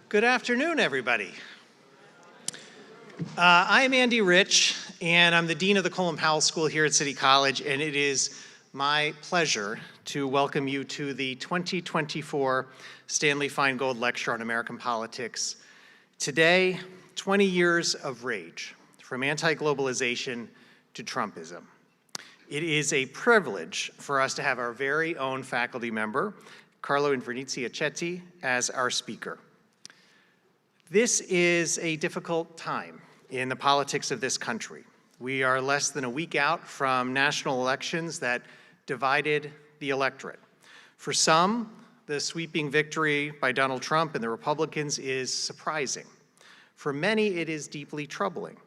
Good afternoon, everybody. I'm Andy Rich, and I'm the Dean of the Colin Powell School here at City College, and it is my pleasure to welcome you to the 2024 Stanley Feingold Lecture on American Politics. Today, 20 years of rage, from anti-globalization to Trumpism. It is a privilege for us to have our very own faculty member, Carlo Invernizzi-Accetti, as our speaker. This is a difficult time in the politics of this country. We are less than a week out from national elections that divided the electorate. For some, the sweeping victory by Donald Trump and the Republicans is surprising. For many, it is deeply troubling.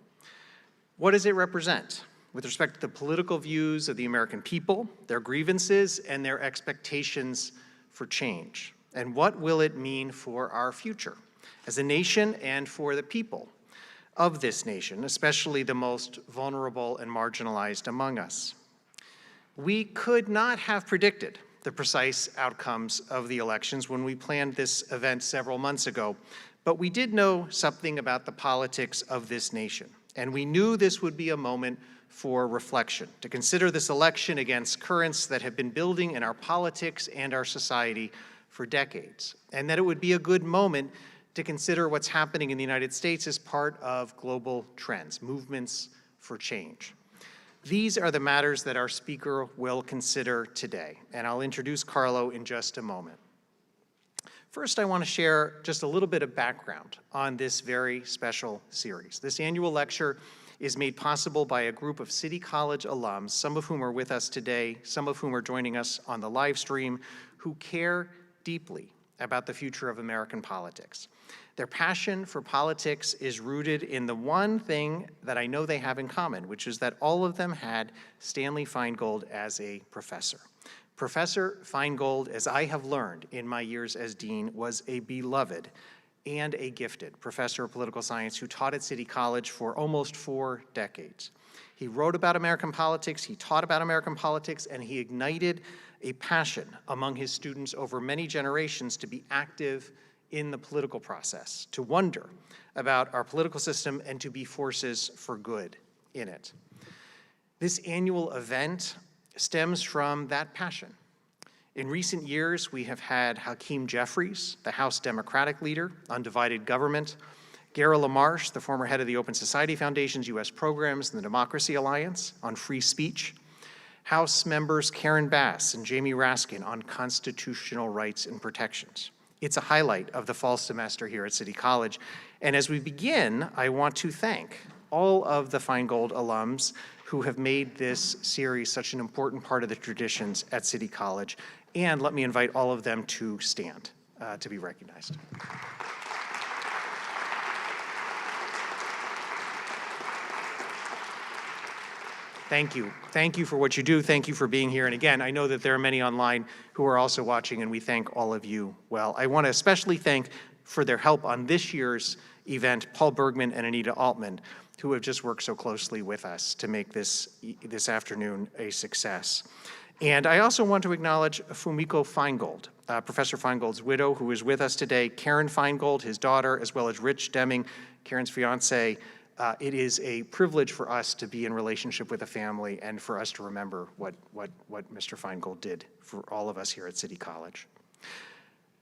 What does it represent with respect to the political views of the American people, their grievances, and their expectations for change? And what will it mean for our future as a nation and for the people of this nation, especially the most vulnerable and marginalized among us? We could not have predicted the precise outcomes of the elections when we planned this event several months ago, but we did know something about the politics of this nation, and we knew this would be a moment for reflection, to consider this election against currents that have been building in our politics and our society for decades, and that it would be a good moment to consider what's happening in the United States as part of global trends, movements for change. These are the matters that our speaker will consider today, and I'll introduce Carlo in just a moment. First, I want to share just a little bit of background on this very special series. This annual lecture is made possible by a group of City College alums, some of whom are with us today, some of whom are joining us on the live stream, who care deeply about the future of American politics. Their passion for politics is rooted in the one thing that I know they have in common, which is that all of them had Stanley Feingold as a professor. Professor Feingold, as I have learned in my years as dean, was a beloved and a gifted professor of political science who taught at City College for almost 4 decades. He wrote about American politics, he taught about American politics, and he ignited a passion among his students over many generations to be active in the political process, to wonder about our political system and to be forces for good in it. This annual event stems from that passion. In recent years, we have had Hakeem Jeffries, the House Democratic leader, Undivided Government, Gara LaMarche, the former head of the Open Society Foundation's U.S. programs and the Democracy Alliance on free speech, House members Karen Bass and Jamie Raskin on constitutional rights and protections. It's a highlight of the fall semester here at City College. And as we begin, I want to thank all of the Feingold alums who have made this series such an important part of the traditions at City College. And let me invite all of them to stand to be recognized. Thank you. Thank you for what you do. Thank you for being here. And again, I know that there are many online who are also watching, and we thank all of you well. I want to especially thank, for their help on this year's event, Paul Bergman and Anita Altman, who have just worked so closely with us to make this afternoon a success. And I also want to acknowledge Fumiko Feingold, Professor Feingold's widow, who is with us today, Karen Feingold, his daughter, as well as Rich Deming, Karen's fiance. It is a privilege for us to be in relationship with a family and for us to remember what Mr. Feingold did for all of us here at City College.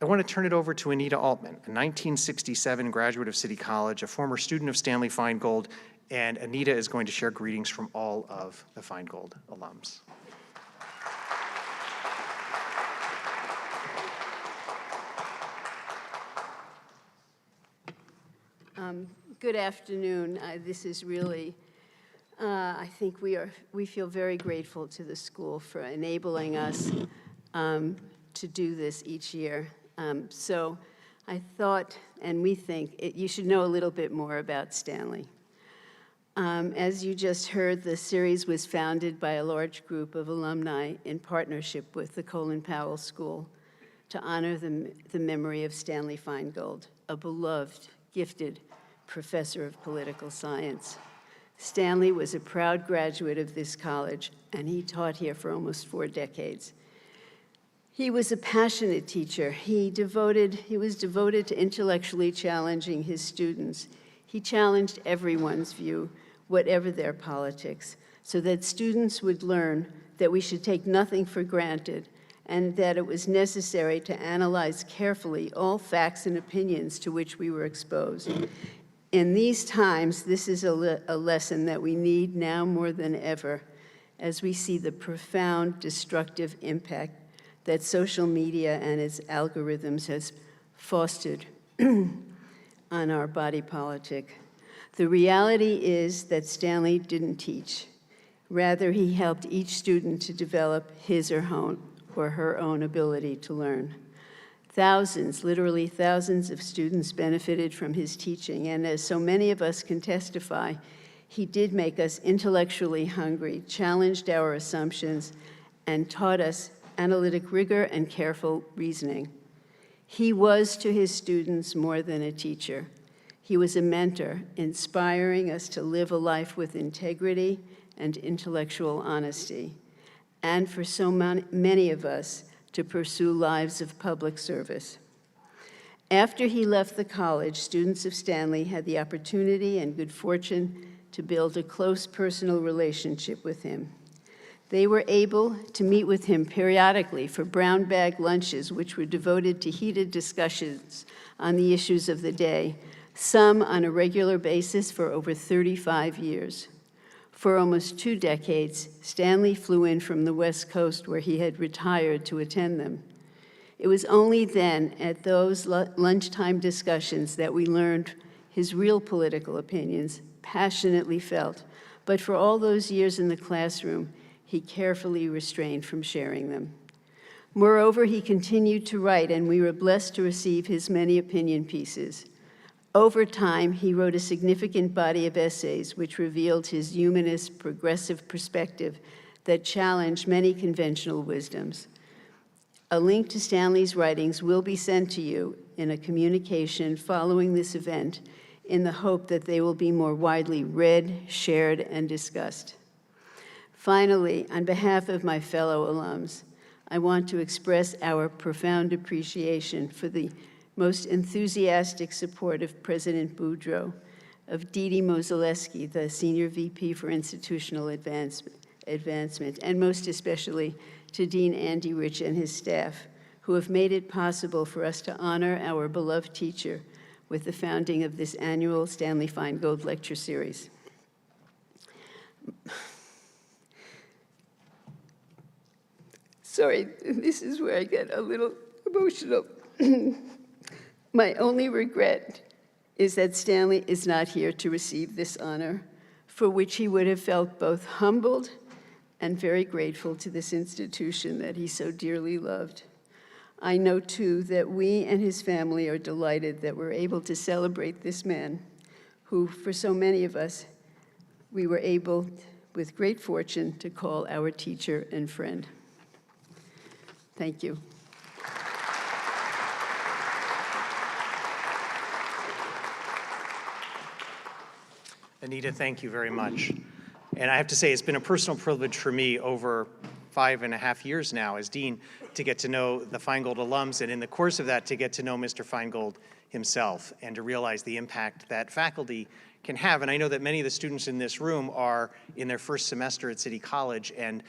I want to turn it over to Anita Altman, a 1967 graduate of City College, a former student of Stanley Feingold, and Anita is going to share greetings from all of the Feingold alums. Good afternoon. This is really, I think we feel very grateful to the school for enabling us to do this each year. So I thought, and we think, you should know a little bit more about Stanley. As you just heard, the series was founded by a large group of alumni in partnership with the Colin Powell School to honor the memory of Stanley Feingold, a beloved, gifted professor of political science. Stanley was a proud graduate of this college, and he taught here for almost 4 decades. He was a passionate teacher. He was devoted to intellectually challenging his students. He challenged everyone's view, whatever their politics, so that students would learn that we should take nothing for granted and that it was necessary to analyze carefully all facts and opinions to which we were exposed. In these times, this is a lesson that we need now more than ever, as we see the profound destructive impact that social media and its algorithms has fostered on our body politic. The reality is that Stanley didn't teach. Rather, he helped each student to develop his or her own ability to learn. Thousands, literally thousands of students benefited from his teaching, and as so many of us can testify, he did make us intellectually hungry, challenged our assumptions, and taught us analytic rigor and careful reasoning. He was to his students more than a teacher. He was a mentor, inspiring us to live a life with integrity and intellectual honesty, and for so many of us to pursue lives of public service. After he left the college, students of Stanley had the opportunity and good fortune to build a close personal relationship with him. They were able to meet with him periodically for brown bag lunches, which were devoted to heated discussions on the issues of the day, some on a regular basis for over 35 years. For almost 2 decades, Stanley flew in from the West Coast where he had retired to attend them. It was only then, at those lunchtime discussions, that we learned his real political opinions, passionately felt, but for all those years in the classroom, he carefully restrained from sharing them. Moreover, he continued to write, and we were blessed to receive his many opinion pieces. Over time, he wrote a significant body of essays which revealed his humanist, progressive perspective that challenged many conventional wisdoms. A link to Stanley's writings will be sent to you in a communication following this event in the hope that they will be more widely read, shared, and discussed. Finally, on behalf of my fellow alums, I want to express our profound appreciation for the most enthusiastic support of President Boudreaux, of Didi Mozaleski, the Senior VP for Institutional Advancement, and most especially to Dean Andy Rich and his staff, who have made it possible for us to honor our beloved teacher with the founding of this annual Stanley Feingold Lecture Series. Sorry, this is where I get a little emotional. My only regret is that Stanley is not here to receive this honor, for which he would have felt both humbled and very grateful to this institution that he so dearly loved. I know, too, that we and his family are delighted that we're able to celebrate this man, who, for so many of us, we were able, with great fortune, to call our teacher and friend. Thank you. Anita, thank you very much. And I have to say, it's been a personal privilege for me over 5.5 years now as dean to get to know the Feingold alums, and in the course of that, to get to know Mr. Feingold himself and to realize the impact that faculty can have. And I know that many of the students in this room are in their first semester at City College, and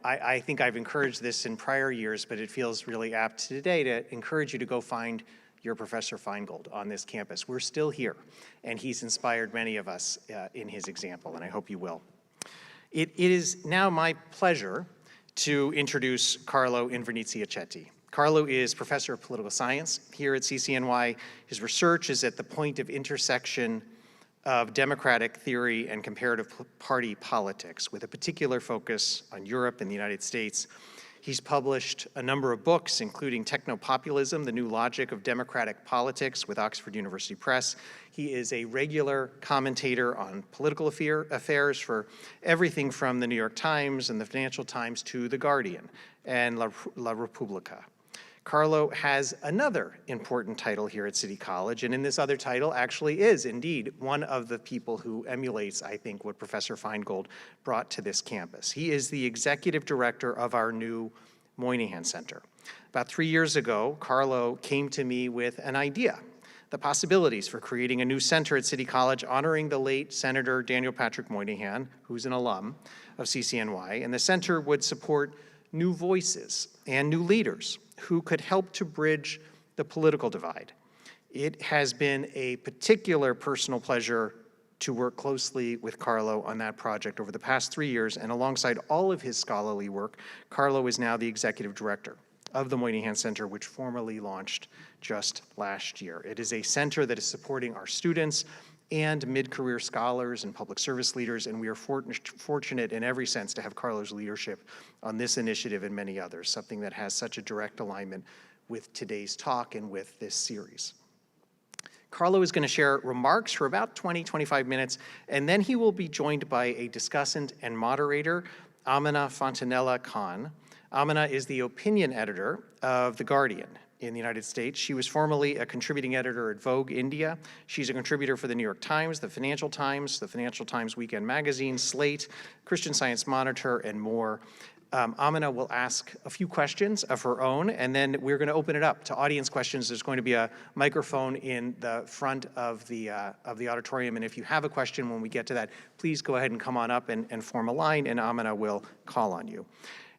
I think I've encouraged this in prior years, but it feels really apt today to encourage you to go find your Professor Feingold on this campus. We're still here, and he's inspired many of us in his example, and I hope you will. It is now my pleasure to introduce Carlo Invernizzi-Accetti. Carlo is Professor of Political Science here at CCNY. His research is at the point of intersection of democratic theory and comparative party politics, with a particular focus on Europe and the United States. He's published a number of books, including Technopopulism, The New Logic of Democratic Politics with Oxford University Press. He is a regular commentator on political affairs for everything from the New York Times and the Financial Times to The Guardian and La Repubblica. Carlo has another important title here at City College, and in this other title actually is indeed one of the people who emulates, I think, what Professor Feingold brought to this campus. He is the executive director of our new Moynihan Center. About 3 years ago, Carlo came to me with an idea, the possibilities for creating a new center at City College honoring the late Senator Daniel Patrick Moynihan, who's an alum of CCNY, and the center would support new voices and new leaders who could help to bridge the political divide. It has been a particular personal pleasure to work closely with Carlo on that project over the past 3 years, and alongside all of his scholarly work, Carlo is now the executive director of the Moynihan Center, which formally launched just last year. It is a center that is supporting our students and mid-career scholars and public service leaders, and we are fortunate in every sense to have Carlo's leadership on this initiative and many others, something that has such a direct alignment with today's talk and with this series. Carlo is going to share remarks for about 20-25 minutes, and then he will be joined by a discussant and moderator, Amina Fontanella Khan. Amina is the opinion editor of The Guardian in the United States. She was formerly a contributing editor at Vogue India. She's a contributor for the New York Times, the Financial Times Weekend Magazine, Slate, Christian Science Monitor, and more. Amina will ask a few questions of her own, and then we're going to open it up to audience questions. There's going to be a microphone in the front of the auditorium, and if you have a question when we get to that, please go ahead and come on up and form a line, and Amina will call on you.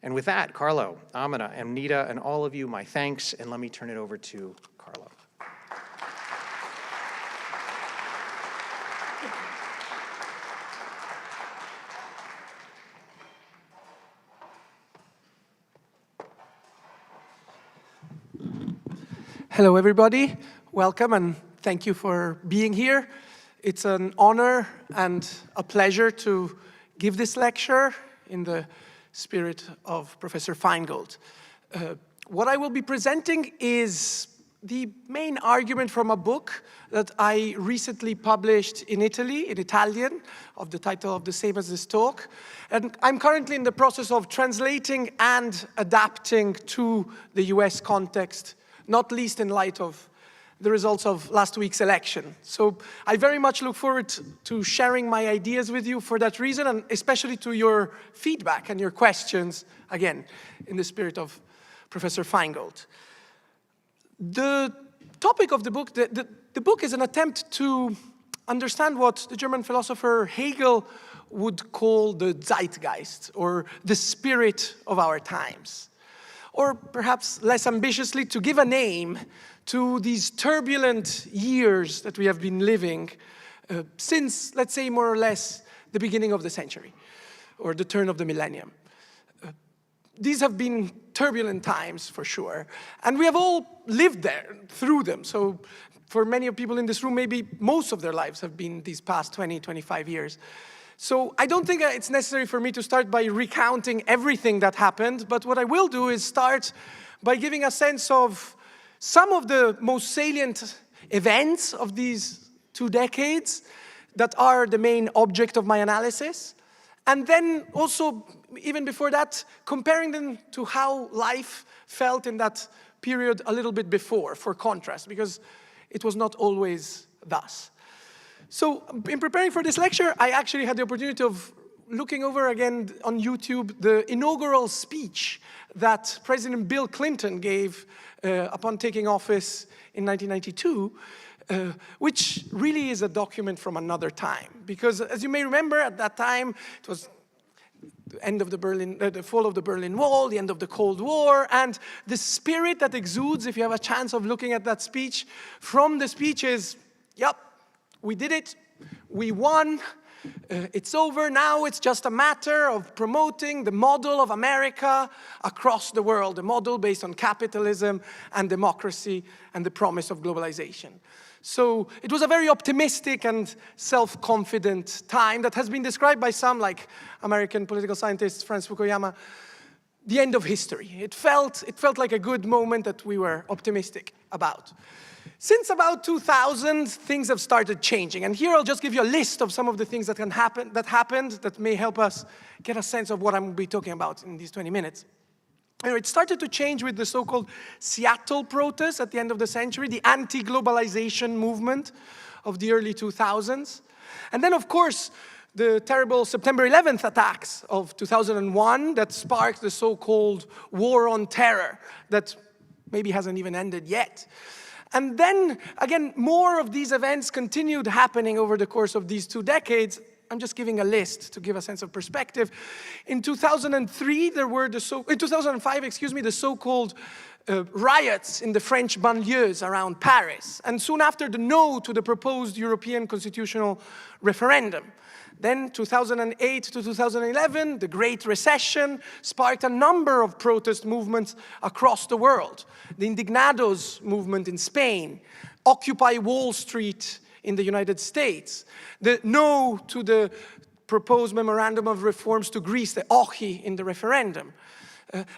And with that, Carlo, Amina, Amnita, and all of you, my thanks, and let me turn it over to Carlo. Hello, everybody. Welcome, and thank you for being here. It's an honor and a pleasure to give this lecture in the spirit of Professor Feingold. What I will be presenting is the main argument from a book that I recently published in Italy, in Italian, of the title of the same as this talk. And I'm currently in the process of translating and adapting to the US context, not least in light of the results of last week's election. So I very much look forward to sharing my ideas with you for that reason, and especially to your feedback and your questions, again, in the spirit of Professor Feingold. The topic of the book, the book is an attempt to understand what the German philosopher Hegel would call the Zeitgeist, or the spirit of our times. Or perhaps less ambitiously, to give a name to these turbulent years that we have been living since, let's say, more or less the beginning of the century, or the turn of the millennium. These have been turbulent times, for sure, and we have all lived through them. So for many of people in this room, maybe most of their lives have been these past 20, 25 years. So I don't think it's necessary for me to start by recounting everything that happened, but what I will do is start by giving a sense of some of the most salient events of these 2 decades that are the main object of my analysis. And then also, even before that, comparing them to how life felt in that period a little bit before, for contrast, because it was not always thus. So in preparing for this lecture, I actually had the opportunity of looking over again on YouTube the inaugural speech that President Bill Clinton gave upon taking office in 1992, which really is a document from another time. Because as you may remember, at that time, it was the end of the fall of the Berlin Wall, the end of the Cold War, and the spirit that exudes, if you have a chance of looking at that speech, from the speech is, yep, we did it, we won, it's over now, it's just a matter of promoting the model of America across the world, a model based on capitalism and democracy and the promise of globalization. So it was a very optimistic and self-confident time that has been described by some, like American political scientist Francis Fukuyama, the end of history. It felt like a good moment that we were optimistic about. Since about 2000, things have started changing. And here I'll just give you a list of some of the things that happened that may help us get a sense of what I'm going to be talking about in these 20 minutes. It started to change with the so-called Seattle protests at the end of the century, the anti-globalization movement of the early 2000s. And then, of course, the terrible September 11th attacks of 2001 that sparked the so-called war on terror that maybe hasn't even ended yet. And then, again, more of these events continued happening over the course of these 2 decades. I'm just giving a list to give a sense of perspective. In 2003, there were in 2005, the so-called riots in the French banlieues around Paris, and soon after the no to the proposed European constitutional referendum. Then 2008 to 2011, the Great Recession sparked a number of protest movements across the world. The Indignados movement in Spain, Occupy Wall Street in the United States, the no to the proposed memorandum of reforms to Greece, the OCHI in the referendum.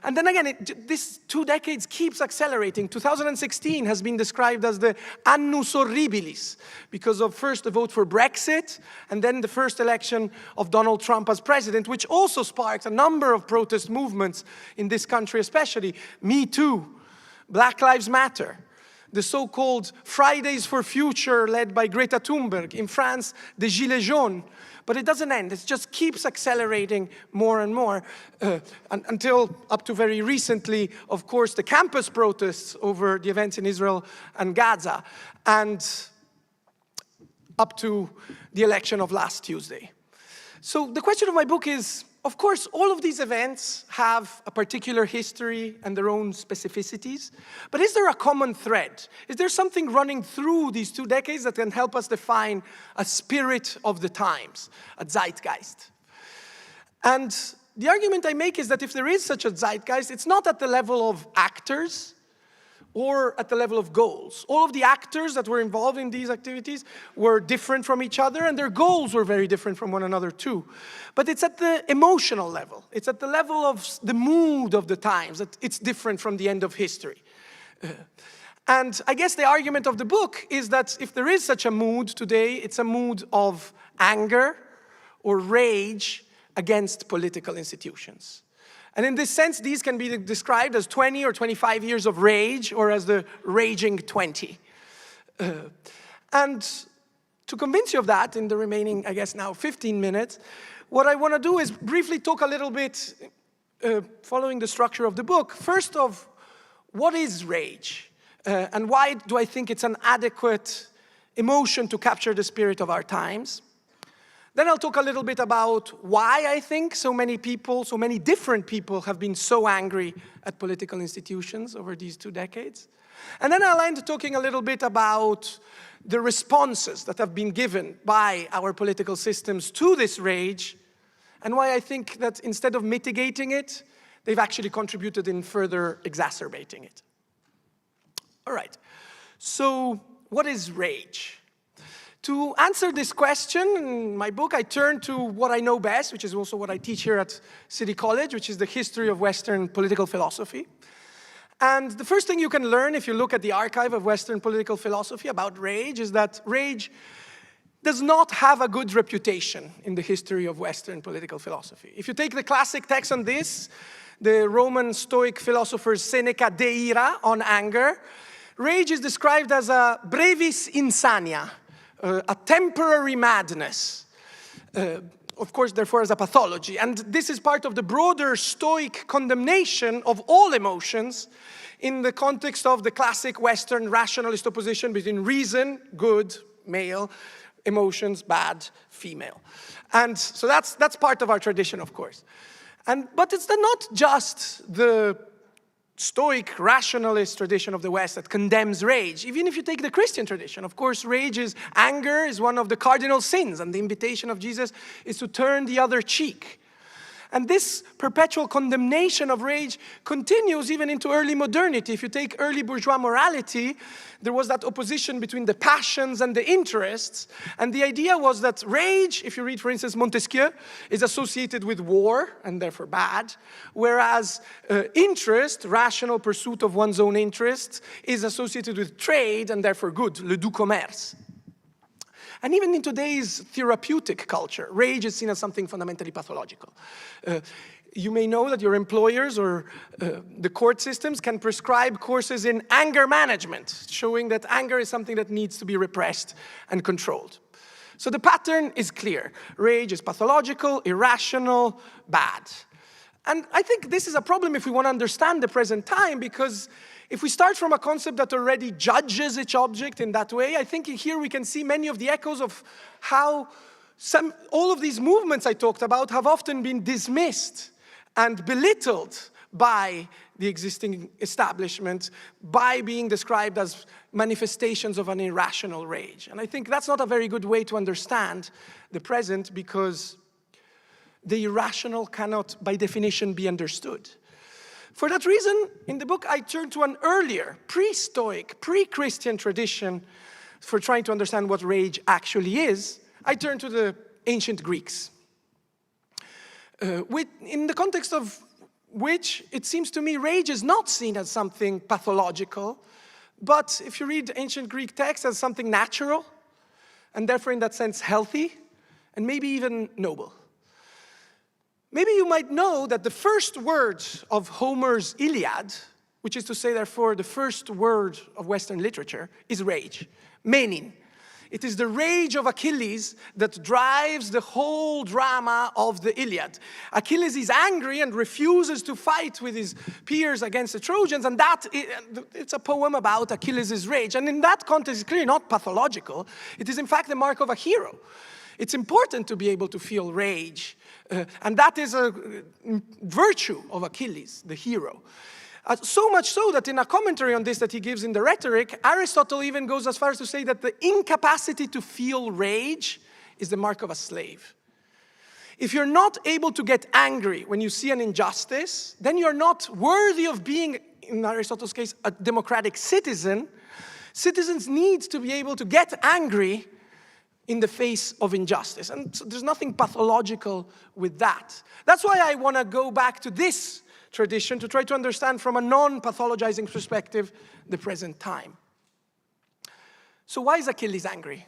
And then again, this 2 decades keeps accelerating. 2016 has been described as the annus horribilis because of first the vote for Brexit and then the first election of Donald Trump as president, which also sparked a number of protest movements in this country especially. Me Too, Black Lives Matter, the so-called Fridays for Future led by Greta Thunberg. In France, the Gilets jaunes. But it doesn't end. It just keeps accelerating more and more until up to very recently, of course, the campus protests over the events in Israel and Gaza, and up to the election of last Tuesday. So the question of my book is, of course, all of these events have a particular history and their own specificities, but is there a common thread? Is there something running through these 2 decades that can help us define a spirit of the times, a zeitgeist? And the argument I make is that if there is such a zeitgeist, it's not at the level of actors or at the level of goals. All of the actors that were involved in these activities were different from each other, and their goals were very different from one another too. But it's at the emotional level. It's at the level of the mood of the times that it's different from the end of history. And I guess the argument of the book is that if there is such a mood today, it's a mood of anger or rage against political institutions. And in this sense, these can be described as 20 or 25 years of rage, or as the raging 20. And to convince you of that, in the remaining, I guess now 15 minutes, what I want to do is briefly talk a little bit, following the structure of the book, first of what is rage, and why do I think it's an adequate emotion to capture the spirit of our times. Then I'll talk a little bit about why I think so many people, so many different people have been so angry at political institutions over these 2 decades. And then I'll end talking a little bit about the responses that have been given by our political systems to this rage, and why I think that instead of mitigating it, they've actually contributed in further exacerbating it. All right, so what is rage? To answer this question, in my book, I turn to what I know best, which is also what I teach here at City College, which is the history of Western political philosophy. And the first thing you can learn if you look at the archive of Western political philosophy about rage is that rage does not have a good reputation in the history of Western political philosophy. If you take the classic text on this, the Roman Stoic philosopher Seneca De Ira on anger, rage is described as a brevis insania, a temporary madness, of course, therefore, as a pathology. And this is part of the broader Stoic condemnation of all emotions in the context of the classic Western rationalist opposition between reason, good, male, emotions, bad, female. And so that's part of our tradition, of course. But it's not just the Stoic rationalist tradition of the West that condemns rage. Even if you take the Christian tradition, of course, anger is one of the cardinal sins, and the invitation of Jesus is to turn the other cheek. And this perpetual condemnation of rage continues even into early modernity. If you take early bourgeois morality, there was that opposition between the passions and the interests. And the idea was that rage, if you read, for instance, Montesquieu, is associated with war, and therefore bad, whereas interest, rational pursuit of one's own interests, is associated with trade, and therefore good, le doux commerce. And even in today's therapeutic culture, rage is seen as something fundamentally pathological. You may know that your employers or the court systems can prescribe courses in anger management, showing that anger is something that needs to be repressed and controlled. So the pattern is clear. Rage is pathological, irrational, bad. And I think this is a problem if we want to understand the present time, because if we start from a concept that already judges each object in that way, I think here we can see many of the echoes of how all of these movements I talked about have often been dismissed and belittled by the existing establishment, by being described as manifestations of an irrational rage. And I think that's not a very good way to understand the present, because the irrational cannot, by definition, be understood. For that reason, in the book, I turn to an earlier, pre-Stoic, pre-Christian tradition for trying to understand what rage actually is. I turn to the ancient Greeks, in the context of which it seems to me rage is not seen as something pathological, but if you read ancient Greek texts, as something natural, and therefore in that sense healthy, and maybe even noble. Maybe you might know that the first word of Homer's Iliad, which is to say, therefore, the first word of Western literature, is rage, menin. It is the rage of Achilles that drives the whole drama of the Iliad. Achilles is angry and refuses to fight with his peers against the Trojans, and it's a poem about Achilles' rage. And in that context, it's clearly not pathological. It is, in fact, the mark of a hero. It's important to be able to feel rage, and that is a virtue of Achilles, the hero. So much so that in a commentary on this that he gives in the Rhetoric, Aristotle even goes as far as to say that the incapacity to feel rage is the mark of a slave. If you're not able to get angry when you see an injustice, then you're not worthy of being, in Aristotle's case, a democratic citizen. Citizens need to be able to get angry in the face of injustice. And so there's nothing pathological with that. That's why I want to go back to this tradition to try to understand from a non-pathologizing perspective the present time. So why is Achilles angry?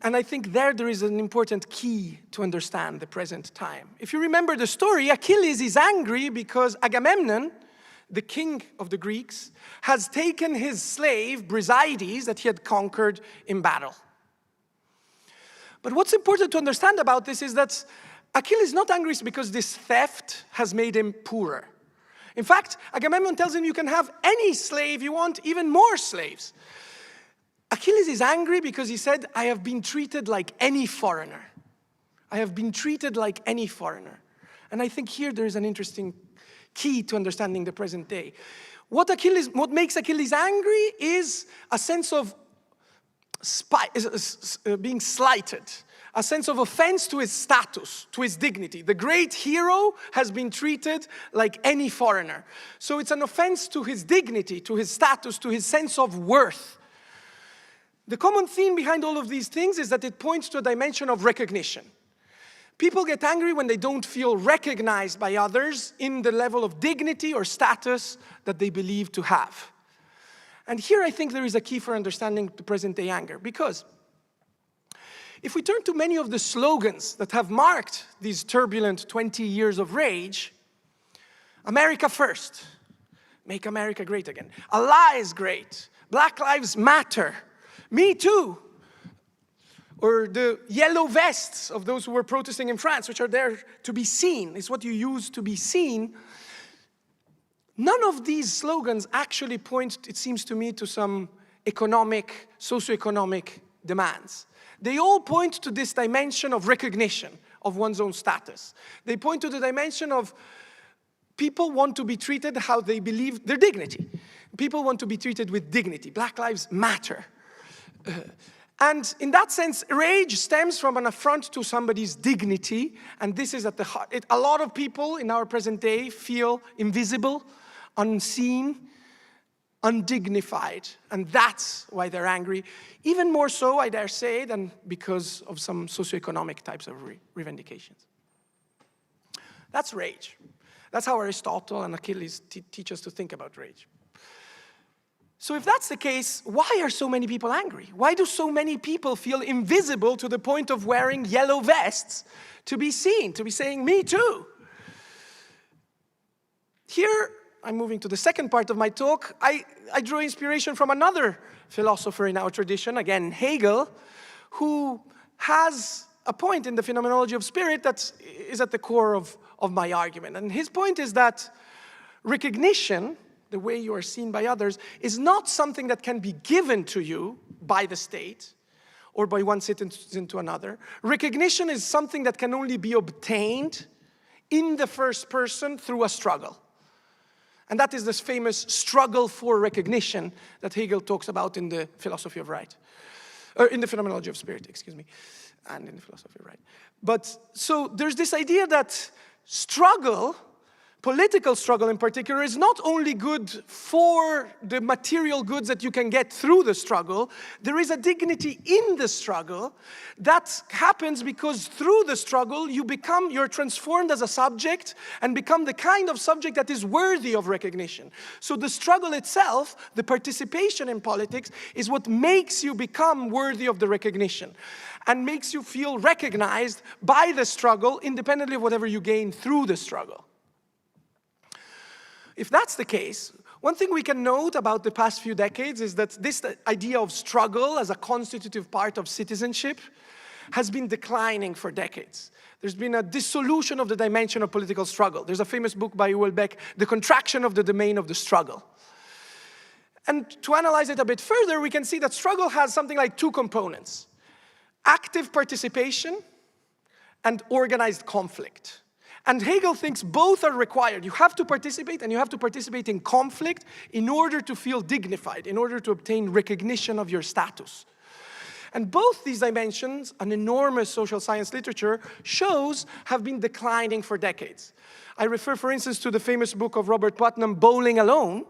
And I think there is an important key to understand the present time. If you remember the story, Achilles is angry because Agamemnon, the king of the Greeks, has taken his slave, Briseis, that he had conquered in battle. But what's important to understand about this is that Achilles is not angry because this theft has made him poorer. In fact, Agamemnon tells him you can have any slave you want, even more slaves. Achilles is angry because he said, I have been treated like any foreigner. I have been treated like any foreigner. And I think here there is an interesting key to understanding the present day. What makes Achilles angry is a sense of being slighted, a sense of offense to his status, to his dignity. The great hero has been treated like any foreigner. So it's an offense to his dignity, to his status, to his sense of worth. The common theme behind all of these things is that it points to a dimension of recognition. People get angry when they don't feel recognized by others in the level of dignity or status that they believe to have. And here I think there is a key for understanding the present-day anger, because if we turn to many of the slogans that have marked these turbulent 20 years of rage, America first, make America great again, Allah is great, Black Lives Matter, Me Too, or the yellow vests of those who were protesting in France, which are there to be seen, is what you use to be seen. None of these slogans actually point, it seems to me, to some economic, socioeconomic demands. They all point to this dimension of recognition of one's own status. They point to the dimension of people want to be treated how they believe their dignity. People want to be treated with dignity. Black Lives Matter. And in that sense, rage stems from an affront to somebody's dignity, and this is at the heart. A lot of people in our present day feel invisible, unseen, undignified, and that's why they're angry. Even more so, I dare say, than because of some socioeconomic types of revendications. That's rage. That's how Aristotle and Achilles teach us to think about rage. So if that's the case, why are so many people angry? Why do so many people feel invisible to the point of wearing yellow vests to be seen, to be saying, me too? Here, I'm moving to the second part of my talk. I drew inspiration from another philosopher in our tradition, again, Hegel, who has a point in the phenomenology of spirit that is at the core of my argument. And his point is that recognition, the way you are seen by others, is not something that can be given to you by the state or by one citizen to another. Recognition is something that can only be obtained in the first person through a struggle. And that is this famous struggle for recognition that Hegel talks about in the philosophy of right. Or in the phenomenology of spirit, excuse me, and in the philosophy of right. But so there's this idea that struggle, political struggle in particular, is not only good for the material goods that you can get through the struggle. There is a dignity in the struggle that happens because through the struggle you're transformed as a subject and become the kind of subject that is worthy of recognition. So the struggle itself, the participation in politics, is what makes you become worthy of the recognition and makes you feel recognized by the struggle independently of whatever you gain through the struggle. If that's the case, one thing we can note about the past few decades is that this idea of struggle as a constitutive part of citizenship has been declining for decades. There's been a dissolution of the dimension of political struggle. There's a famous book by Houellebecq, The Contraction of the Domain of the Struggle. And to analyze it a bit further, we can see that struggle has something like two components: active participation and organized conflict. And Hegel thinks both are required. You have to participate, and you have to participate in conflict in order to feel dignified, in order to obtain recognition of your status. And both these dimensions, an enormous social science literature shows, have been declining for decades. I refer, for instance, to the famous book of Robert Putnam, Bowling Alone,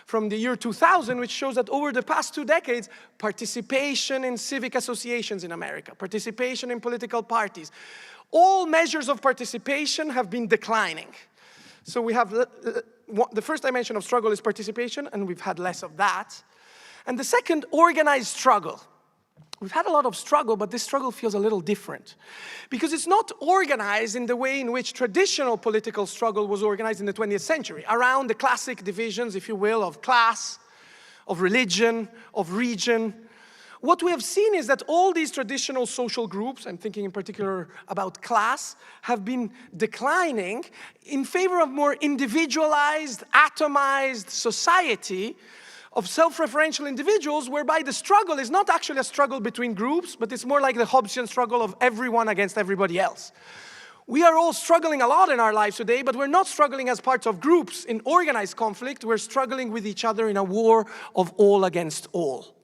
from the year 2000, which shows that over the past 2 decades, participation in civic associations in America, participation in political parties, all measures of participation have been declining. So we have the first dimension of struggle is participation, and we've had less of that. And the second, organized struggle. We've had a lot of struggle, but this struggle feels a little different. Because it's not organized in the way in which traditional political struggle was organized in the 20th century, around the classic divisions, if you will, of class, of religion, of region. What we have seen is that all these traditional social groups, I'm thinking in particular about class, have been declining in favor of more individualized, atomized society of self-referential individuals, whereby the struggle is not actually a struggle between groups, but it's more like the Hobbesian struggle of everyone against everybody else. We are all struggling a lot in our lives today, but we're not struggling as parts of groups in organized conflict. We're struggling with each other in a war of all against all.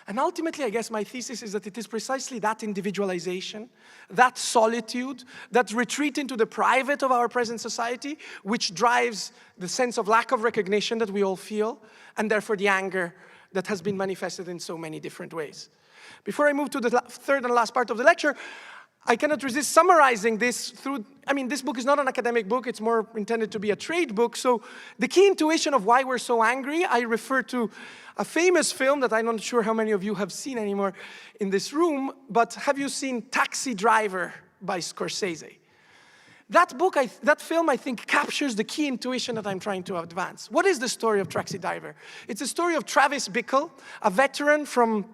And ultimately, I guess my thesis is that it is precisely that individualization, that solitude, that retreat into the private of our present society, which drives the sense of lack of recognition that we all feel, and therefore the anger that has been manifested in so many different ways. Before I move to the third and last part of the lecture, I cannot resist summarizing this through, this book is not an academic book, it's more intended to be a trade book. So the key intuition of why we're so angry, I refer to a famous film that I'm not sure how many of you have seen anymore in this room, but have you seen Taxi Driver by Scorsese? That film, I think, captures the key intuition that I'm trying to advance. What is the story of Taxi Driver? It's a story of Travis Bickle, a veteran from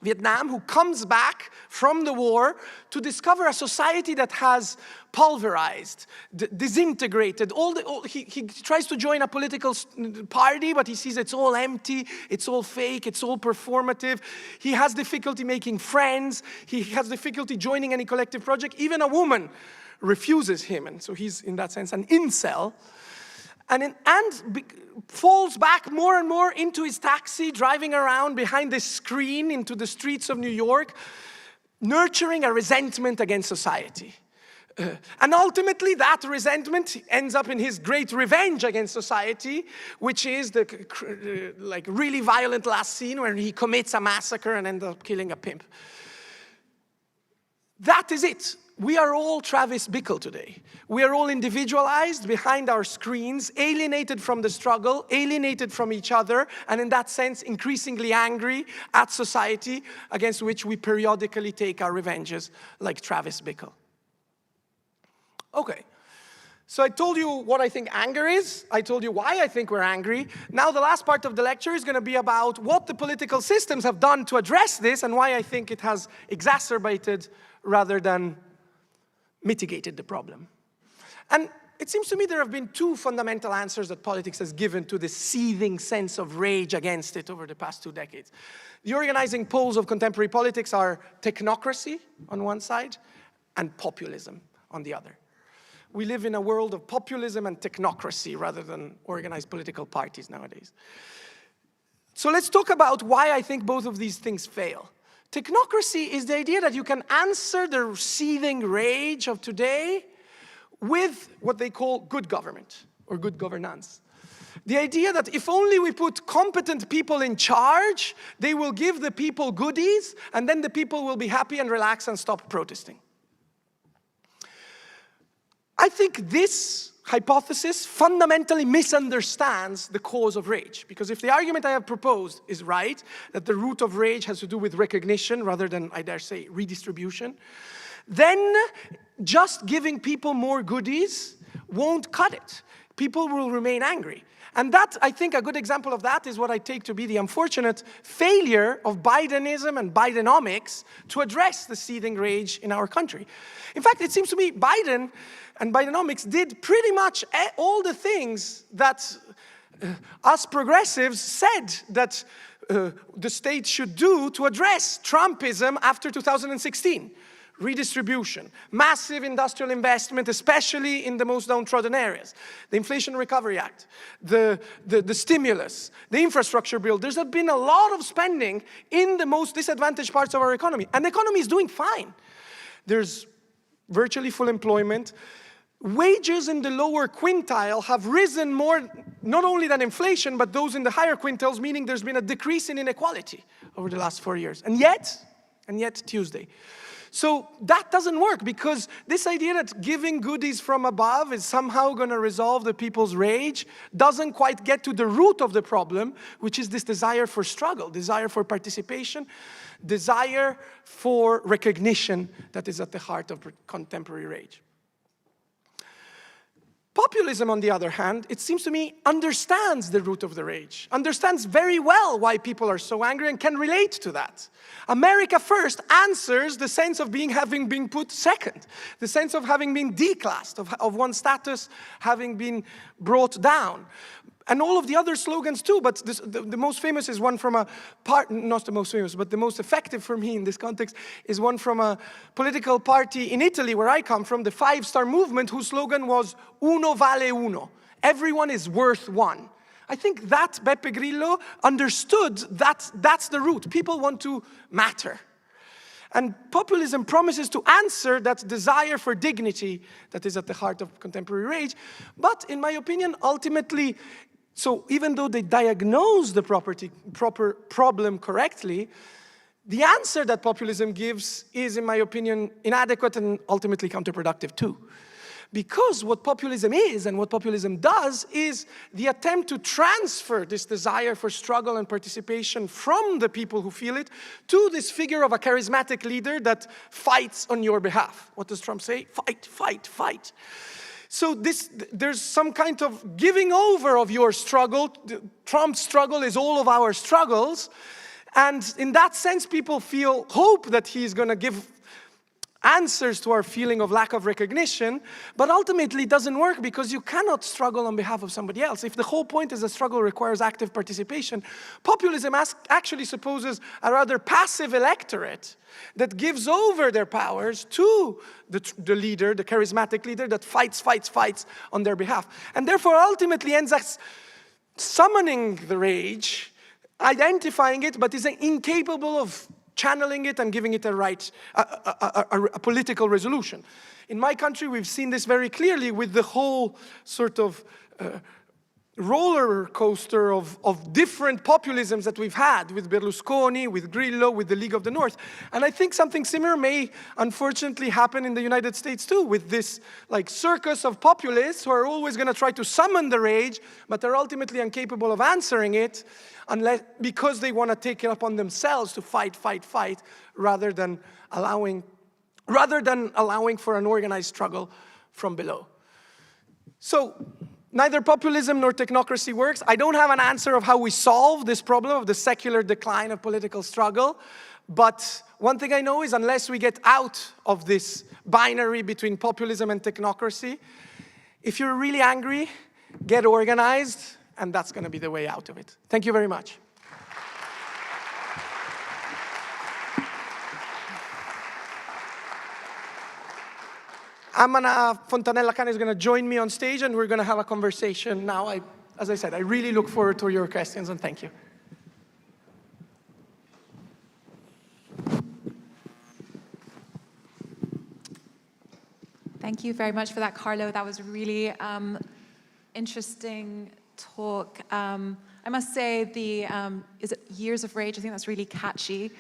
Vietnam who comes back from the war to discover a society that has pulverized, disintegrated. He tries to join a political party, but he sees it's all empty, it's all fake, it's all performative. He has difficulty making friends. He has difficulty joining any collective project. Even a woman refuses him, and so he's, in that sense, an incel. And falls back more and more into his taxi, driving around behind this screen into the streets of New York, nurturing a resentment against society. And ultimately, that resentment ends up in his great revenge against society, which is the really violent last scene where he commits a massacre and ends up killing a pimp. That is it. We are all Travis Bickle today. We are all individualized behind our screens, alienated from the struggle, alienated from each other, and in that sense, increasingly angry at society against which we periodically take our revenges, like Travis Bickle. Okay, So I told you what I think anger is. I told you why I think we're angry. Now the last part of the lecture is going to be about what the political systems have done to address this and why I think it has exacerbated rather than mitigated the problem. And it seems to me there have been two fundamental answers that politics has given to this seething sense of rage against it over the past 2 decades. The organizing poles of contemporary politics are technocracy on one side and populism on the other. We live in a world of populism and technocracy rather than organized political parties nowadays. So let's talk about why I think both of these things fail. Technocracy is the idea that you can answer the seething rage of today with what they call good government or good governance. The idea that if only we put competent people in charge, they will give the people goodies, and then the people will be happy and relax and stop protesting. I think this hypothesis fundamentally misunderstands the cause of rage. Because if the argument I have proposed is right, that the root of rage has to do with recognition rather than, I dare say, redistribution, then just giving people more goodies won't cut it. People will remain angry. And that, I think, a good example of that is what I take to be the unfortunate failure of Bidenism and Bidenomics to address the seething rage in our country. In fact, it seems to me Biden and Bidenomics did pretty much all the things that us progressives said that the state should do to address Trumpism after 2016. Redistribution, massive industrial investment, especially in the most downtrodden areas, the Inflation Recovery Act, the stimulus, the infrastructure bill. There's been a lot of spending in the most disadvantaged parts of our economy, and the economy is doing fine. There's virtually full employment. Wages in the lower quintile have risen more, not only than inflation, but those in the higher quintiles, meaning there's been a decrease in inequality over the last 4 years. And yet Tuesday. So that doesn't work, because this idea that giving goodies from above is somehow going to resolve the people's rage doesn't quite get to the root of the problem, which is this desire for struggle, desire for participation, desire for recognition that is at the heart of contemporary rage. Populism, on the other hand, it seems to me, understands the root of the rage, understands very well why people are so angry and can relate to that. America First answers the sense of having been put second, the sense of having been declassed, of one's status having been brought down. And all of the other slogans too, but the most famous is one from not the most famous, but the most effective for me in this context is one from a political party in Italy, where I come from, the 5-Star Movement, whose slogan was "Uno vale uno." Everyone is worth one. I think that Beppe Grillo understood that that's the root. People want to matter. And populism promises to answer that desire for dignity that is at the heart of contemporary rage. But in my opinion, ultimately, so even though they diagnose the proper problem correctly, the answer that populism gives is, in my opinion, inadequate and ultimately counterproductive too. Because what populism is and what populism does is the attempt to transfer this desire for struggle and participation from the people who feel it to this figure of a charismatic leader that fights on your behalf. What does Trump say? Fight, fight, fight. So there's some kind of giving over of your struggle. Trump's struggle is all of our struggles. And in that sense, people feel hope that he's going to give answers to our feeling of lack of recognition, but ultimately it doesn't work, because you cannot struggle on behalf of somebody else. If the whole point is that struggle requires active participation, populism actually supposes a rather passive electorate that gives over their powers to the leader, the charismatic leader that fights on their behalf. And therefore ultimately ends up summoning the rage, identifying it, but is incapable of channeling it and giving it a political resolution. In my country, we've seen this very clearly with the whole sort of roller coaster of different populisms that we've had with Berlusconi, with Grillo, with the League of the North. And I think something similar may unfortunately happen in the United States too, with this circus of populists who are always going to try to summon the rage, but are ultimately incapable of answering it, because they want to take it upon themselves to fight, rather than allowing for an organized struggle from below. So neither populism nor technocracy works. I don't have an answer of how we solve this problem of the secular decline of political struggle. But one thing I know is unless we get out of this binary between populism and technocracy, if you're really angry, get organized, and that's going to be the way out of it. Thank you very much. Amana Fontanella-Cane is going to join me on stage, and we're going to have a conversation now. As I said, I really look forward to your questions, and thank you. Thank you very much for that, Carlo. That was a really interesting talk. I must say is it Years of Rage? I think that's really catchy.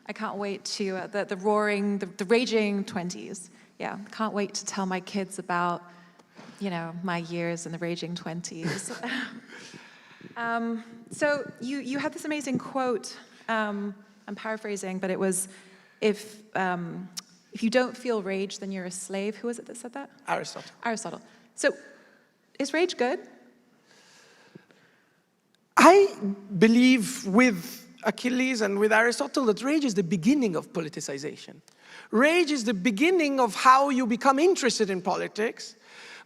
I can't wait to, the raging 20s. Yeah, can't wait to tell my kids about, my years in the raging 20s. So you had this amazing quote, I'm paraphrasing, but it was, if you don't feel rage, then you're a slave. Who was it that said that? Aristotle. Aristotle. So is rage good? I believe with Achilles and with Aristotle that rage is the beginning of politicization. Rage is the beginning of how you become interested in politics,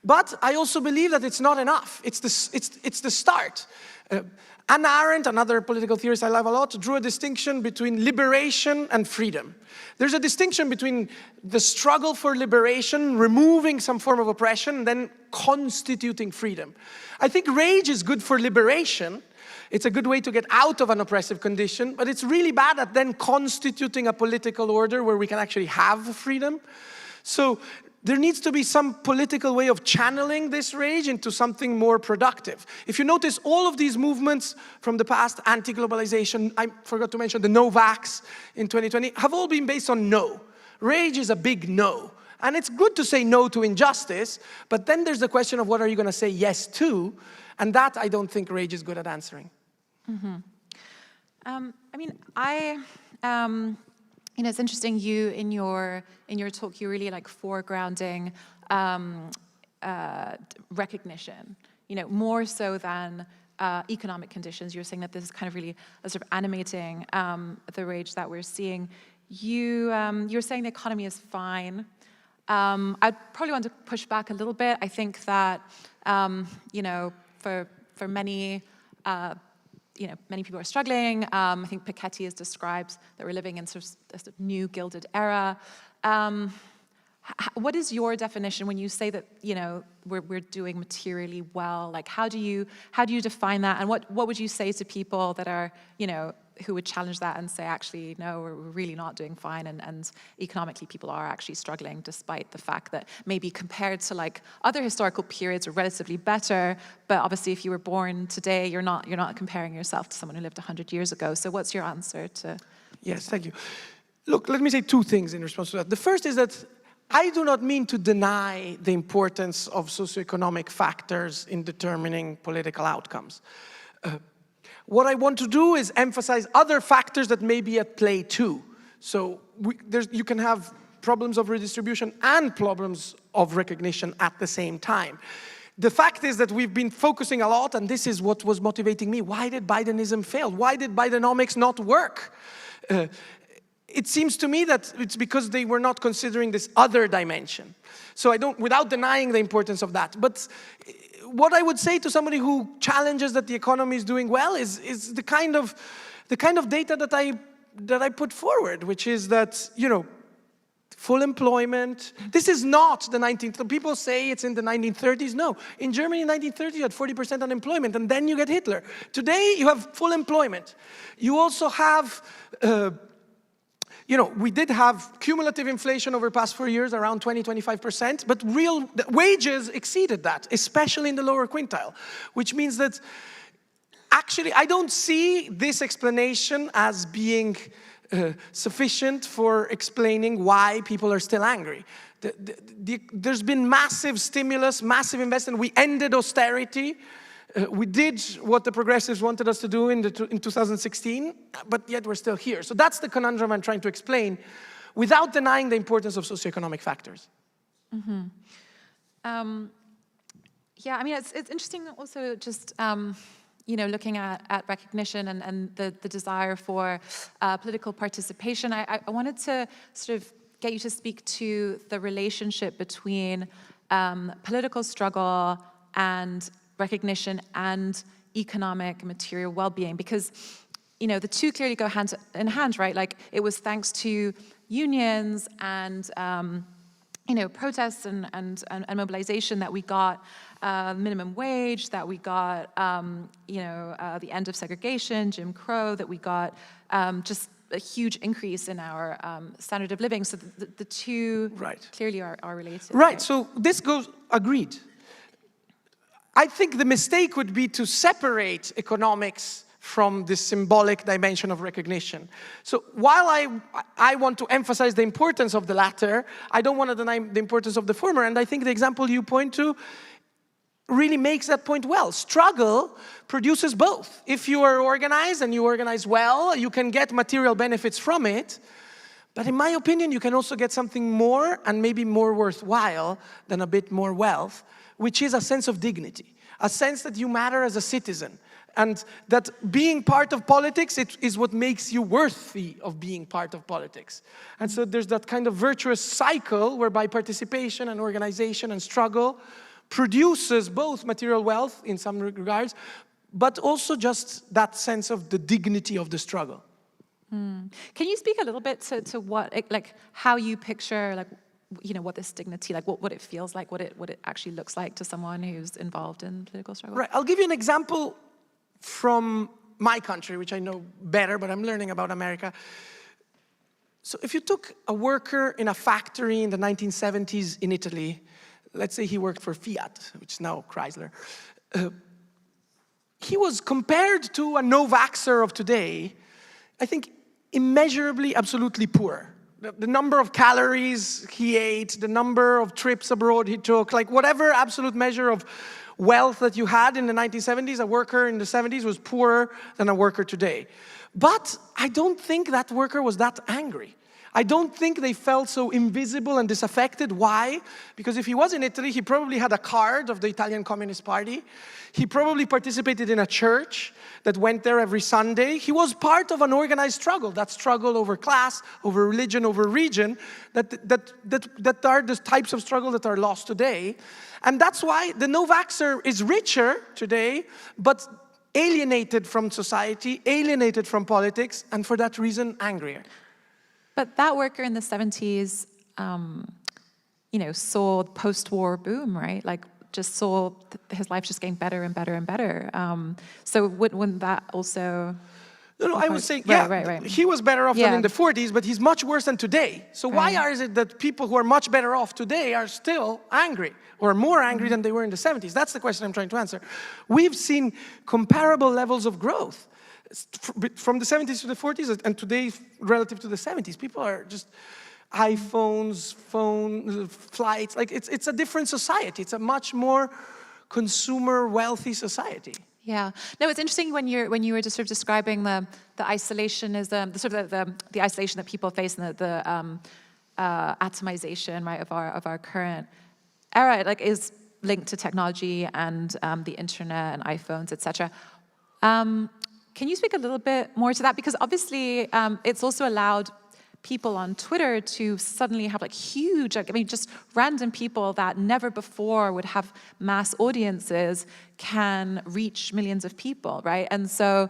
but I also believe that it's not enough. It's the start. Hannah Arendt, another political theorist I love a lot, drew a distinction between liberation and freedom. There's a distinction between the struggle for liberation, removing some form of oppression, and then constituting freedom. I think rage is good for liberation. It's a good way to get out of an oppressive condition, but it's really bad at then constituting a political order where we can actually have freedom. So there needs to be some political way of channeling this rage into something more productive. If you notice, all of these movements from the past, anti-globalization, I forgot to mention the no-vax in 2020, have all been based on no. Rage is a big no. And it's good to say no to injustice, but then there's the question of what are you going to say yes to, and that I don't think rage is good at answering. Mm-hmm. It's interesting. You in your talk, you really like foregrounding recognition. More so than economic conditions. You're saying that this is kind of really sort of animating the rage that we're seeing. You're saying the economy is fine. I'd probably want to push back a little bit. I think that for many. Many people are struggling. I think Piketty has described that we're living in sort of a new gilded era. What is your definition when you say that we're doing materially well? Like, how do you define that? And what would you say to people that are who would challenge that and say, actually, no, we're really not doing fine, and economically people are actually struggling, despite the fact that maybe compared to like other historical periods are relatively better, but obviously if you were born today, you're not comparing yourself to someone who lived 100 years ago. So what's your answer to? Yes, thank you. Look, let me say two things in response to that. The first is that I do not mean to deny the importance of socioeconomic factors in determining political outcomes. What I want to do is emphasize other factors that may be at play too. So you can have problems of redistribution and problems of recognition at the same time. The fact is that we've been focusing a lot, and this is what was motivating me. Why did Bidenism fail? Why did Bidenomics not work? It seems to me that it's because they were not considering this other dimension. So without denying the importance of that. But what I would say to somebody who challenges that the economy is doing well is the kind of data that I put forward, which is that, full employment. This is not the 19th. People say it's in the 1930s. No, in Germany in 1930 you had 40% unemployment, and then you get Hitler. Today you have full employment. You also have we did have cumulative inflation over the past 4 years, around 20-25%, but real wages exceeded that, especially in the lower quintile, which means that actually I don't see this explanation as being sufficient for explaining why people are still angry. There's been massive stimulus, massive investment. We ended austerity. We did what the progressives wanted us to do in 2016, but yet we're still here. So that's the conundrum I'm trying to explain without denying the importance of socioeconomic factors. Mm-hmm. Yeah, I mean, it's interesting also just, looking at recognition and the desire for political participation. I wanted to sort of get you to speak to the relationship between political struggle and recognition and economic and material well-being, because the two clearly go hand in hand, right? Like, it was thanks to unions and protests and mobilization that we got minimum wage, that we got the end of segregation, Jim Crow, that we got just a huge increase in our standard of living. So the two clearly are related. Right, so this goes, agreed. I think the mistake would be to separate economics from the symbolic dimension of recognition. So while I want to emphasize the importance of the latter, I don't want to deny the importance of the former, and I think the example you point to really makes that point well. Struggle produces both. If you are organized and you organize well, you can get material benefits from it, but in my opinion, you can also get something more and maybe more worthwhile than a bit more wealth, which is a sense of dignity, a sense that you matter as a citizen, and that being part of politics is what makes you worthy of being part of politics. And so there's that kind of virtuous cycle whereby participation and organization and struggle produces both material wealth in some regards, but also just that sense of the dignity of the struggle. Can you speak a little bit to what, like, how you picture, like, what this dignity, like what it feels like, what it actually looks like to someone who's involved in political struggle? Right, I'll give you an example from my country, which I know better, but I'm learning about America. So if you took a worker in a factory in the 1970s in Italy, let's say he worked for Fiat, which is now Chrysler, he was compared to a no-vaxxer of today, I think immeasurably, absolutely poor. The number of calories he ate, the number of trips abroad he took, like whatever absolute measure of wealth that you had in the 1970s, a worker in the 70s was poorer than a worker today. But I don't think that worker was that angry. I don't think they felt so invisible and disaffected. Why? Because if he was in Italy, he probably had a card of the Italian Communist Party. He probably participated in a church that went there every Sunday. He was part of an organized struggle, that struggle over class, over religion, over region, that are the types of struggle that are lost today. And that's why the no-vaxxer is richer today, but alienated from society, alienated from politics, and for that reason, angrier. But that worker in the 70s, saw the post-war boom, right? Like, just saw his life just getting better and better and better. So wouldn't that also... No, I was saying, right. He was better off than in the 40s, but he's much worse than today. So why is it that people who are much better off today are still angry, or more angry than they were in the 70s? That's the question I'm trying to answer. We've seen comparable levels of growth from the 70s to the 40s, and today relative to the 70s. People are just iPhones, flights. Like, it's a different society. It's a much more consumer wealthy society. Yeah, no, it's interesting when you were just sort of describing the isolationism, the isolation that people face, and the atomization, right, of our current era. It, like, is linked to technology and the internet and iPhones, etc. Can you speak a little bit more to that? Because obviously, it's also allowed people on Twitter to suddenly have, like, huge, just random people that never before would have mass audiences can reach millions of people, right? And so,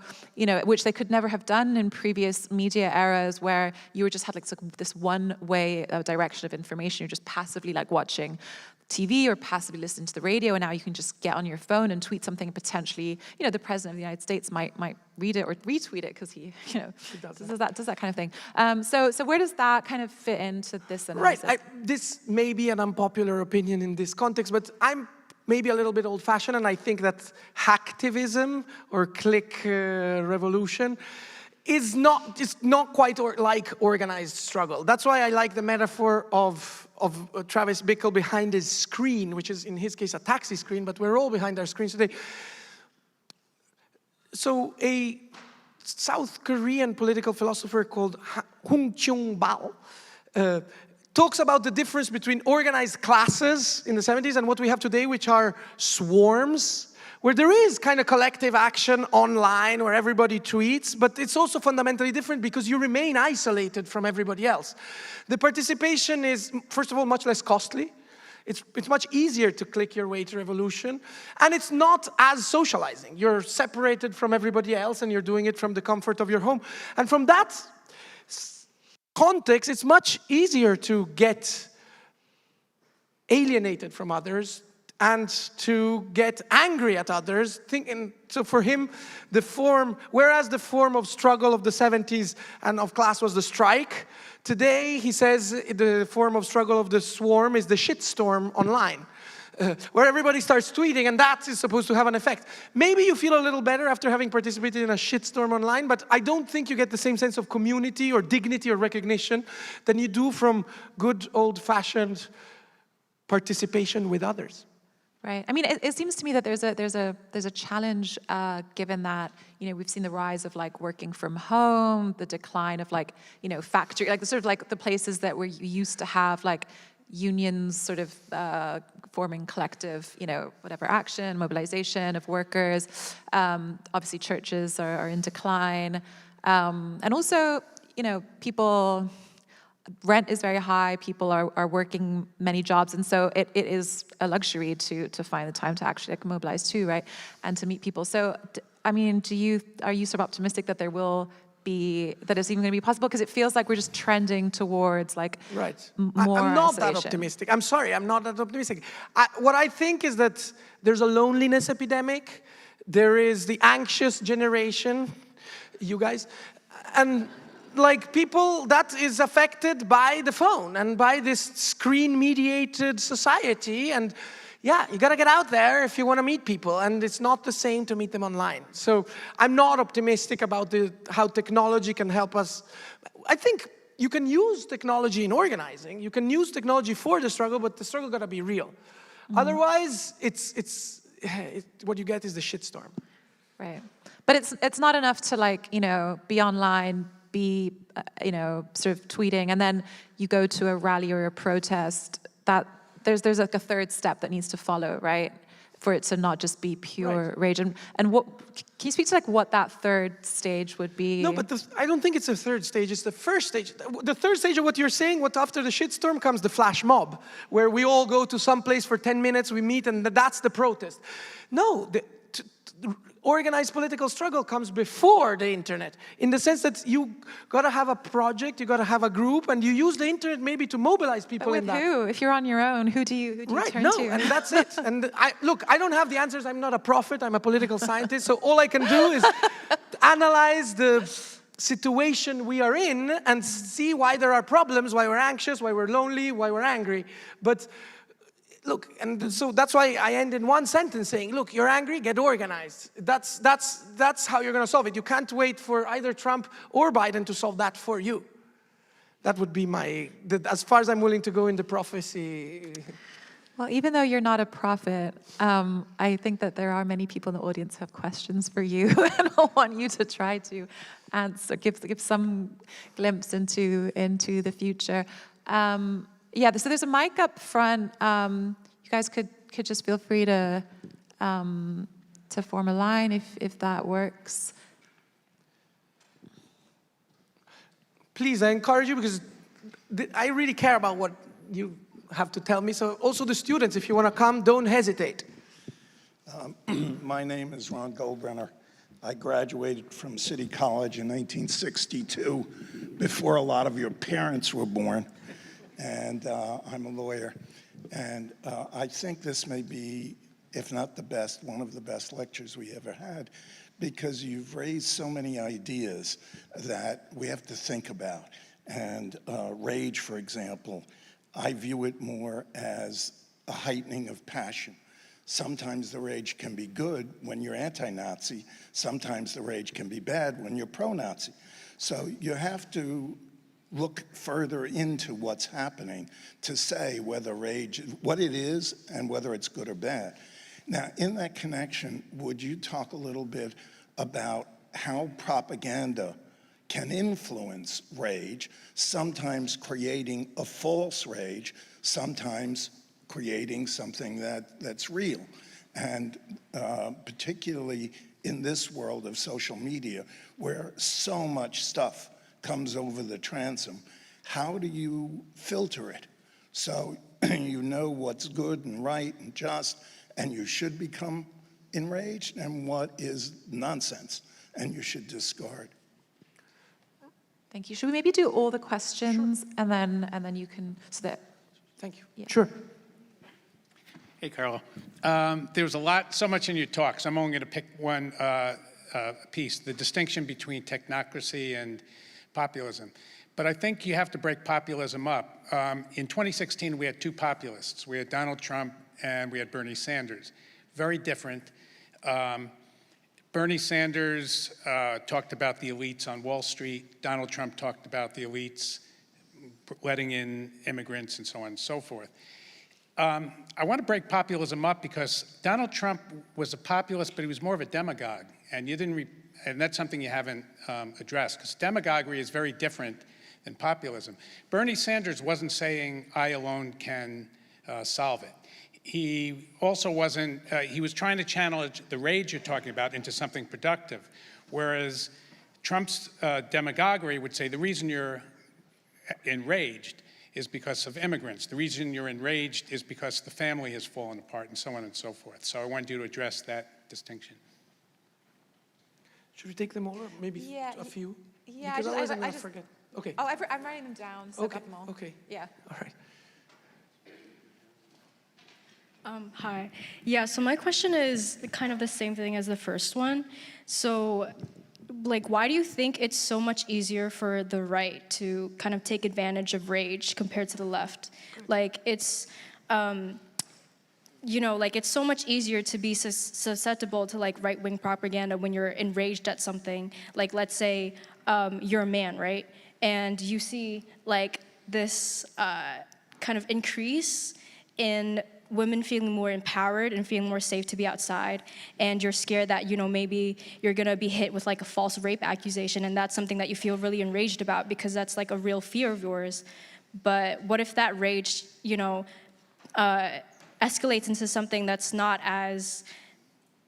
which they could never have done in previous media eras, where you were just had, like, this one way direction of information. You're just passively, like, watching TV or passively listening to the radio, and now you can just get on your phone and tweet something, and potentially, the president of the United States might read it or retweet it because he does that kind of thing. So where does that kind of fit into this analysis? Right. This may be an unpopular opinion in this context, but I'm maybe a little bit old-fashioned, and I think that hacktivism or click revolution is not quite like organized struggle. That's why I like the metaphor of Travis Bickle behind his screen, which is in his case a taxi screen, but we're all behind our screens today. So a South Korean political philosopher called Hung Chung Bao talks about the difference between organized classes in the 70s and what we have today, which are swarms, where there is kind of collective action online where everybody tweets, but it's also fundamentally different because you remain isolated from everybody else. The participation is, first of all, much less costly. It's much easier to click your way to revolution, and it's not as socializing. You're separated from everybody else and you're doing it from the comfort of your home. And from that context, it's much easier to get alienated from others and to get angry at others. So for him, whereas the form of struggle of the 70s and of class was the strike, today he says the form of struggle of the swarm is the shitstorm online, where everybody starts tweeting, and that is supposed to have an effect. Maybe you feel a little better after having participated in a shitstorm online, but I don't think you get the same sense of community or dignity or recognition than you do from good old-fashioned participation with others. Right. I mean, it seems to me that there's a challenge given that, you know, we've seen the rise of like working from home, the decline of like, you know, factory, like the sort of like the places that we used to have like unions sort of forming collective, you know, whatever action, mobilization of workers. Obviously, churches are in decline, and also, you know, rent is very high, people are working many jobs, and so it is a luxury to find the time to actually like mobilize too, right? And to meet people. So, I mean, are you sort of optimistic that that it's even going to be possible? Because it feels like we're just trending towards like more I'm not isolation. that optimistic. I'm sorry, I'm not that optimistic. What I think is that there's a loneliness epidemic. There is the anxious generation, you guys, and like people that is affected by the phone and by this screen-mediated society. And yeah, you gotta get out there if you wanna meet people, and it's not the same to meet them online. So I'm not optimistic about how technology can help us. I think you can use technology in organizing, you can use technology for the struggle, but the struggle gotta be real. Mm-hmm. Otherwise, what you get is the shitstorm. Right. But it's not enough to like, you know, be online, be, you know, sort of tweeting, and then you go to a rally or a protest. That there's like a third step that needs to follow, right? For it to not just be pure rage. And what can you speak to like what that third stage would be? No, but I don't think it's a third stage. It's the first stage. The third stage of what you're saying, what after the shitstorm comes the flash mob, where we all go to some place for 10 minutes, we meet, and that's the protest. No, organized political struggle comes before the internet, in the sense that you gotta have a project, you gotta have a group, and you use the internet maybe to mobilize people in that. With who? If you're on your own, who do you turn to? And that's it. And I don't have the answers. I'm not a prophet. I'm a political scientist. So all I can do is analyze the situation we are in and see why there are problems, why we're anxious, why we're lonely, why we're angry. But look, and so that's why I end in one sentence saying, look, you're angry, get organized. That's how you're going to solve it. You can't wait for either Trump or Biden to solve that for you. That would be as far as I'm willing to go in the prophecy. Well, even though you're not a prophet, I think that there are many people in the audience who have questions for you, and I want you to try to answer, give some glimpse into the future. Yeah, so there's a mic up front. You guys could just feel free to form a line if that works. Please, I encourage you, because I really care about what you have to tell me. So also the students, if you want to come, don't hesitate. My name is Ron Goldbrenner. I graduated from City College in 1962, before a lot of your parents were born. And I'm a lawyer. And I think this may be, if not the best, one of the best lectures we ever had, because you've raised so many ideas that we have to think about. And rage, for example, I view it more as a heightening of passion. Sometimes the rage can be good when you're anti-Nazi. Sometimes the rage can be bad when you're pro-Nazi. So you have to look further into what's happening to say whether rage, what it is and whether it's good or bad. Now, in that connection, would you talk a little bit about how propaganda can influence rage, sometimes creating a false rage, sometimes creating something that's real. And particularly in this world of social media, where so much stuff comes over the transom, how do you filter it so you know what's good and right and just, and you should become enraged, and what is nonsense and you should discard? Thank you. Should we maybe do all the questions, sure, and then you can, so that. Thank you. Yeah. Sure. Hey, Carlo. There was so much in your talk, so I'm only going to pick one piece, the distinction between technocracy and populism. But I think you have to break populism up. In 2016, we had two populists. We had Donald Trump and we had Bernie Sanders. Very different. Bernie Sanders talked about the elites on Wall Street. Donald Trump talked about the elites letting in immigrants and so on and so forth. I want to break populism up because Donald Trump was a populist, but he was more of a demagogue. And and that's something you haven't addressed, because demagoguery is very different than populism. Bernie Sanders wasn't saying, I alone can solve it. He also wasn't, he was trying to channel the rage you're talking about into something productive. Whereas Trump's demagoguery would say the reason you're enraged is because of immigrants. The reason you're enraged is because the family has fallen apart, and so on and so forth. So I wanted you to address that distinction. Should we take them all, or maybe a few? Yeah, because otherwise I'm going to forget. Okay. Oh, I'm writing them down, so I've got them all. Okay. Yeah. All right. Hi. Yeah, so my question is kind of the same thing as the first one. So, like, why do you think it's so much easier for the right to kind of take advantage of rage compared to the left? Like, it's, you know, like, it's so much easier to be susceptible to, like, right-wing propaganda when you're enraged at something. Like, let's say you're a man, right? And you see, like, this kind of increase in women feeling more empowered and feeling more safe to be outside, and you're scared that, you know, maybe you're gonna be hit with like a false rape accusation, and that's something that you feel really enraged about because that's like a real fear of yours. But what if that rage, you know, escalates into something that's not as,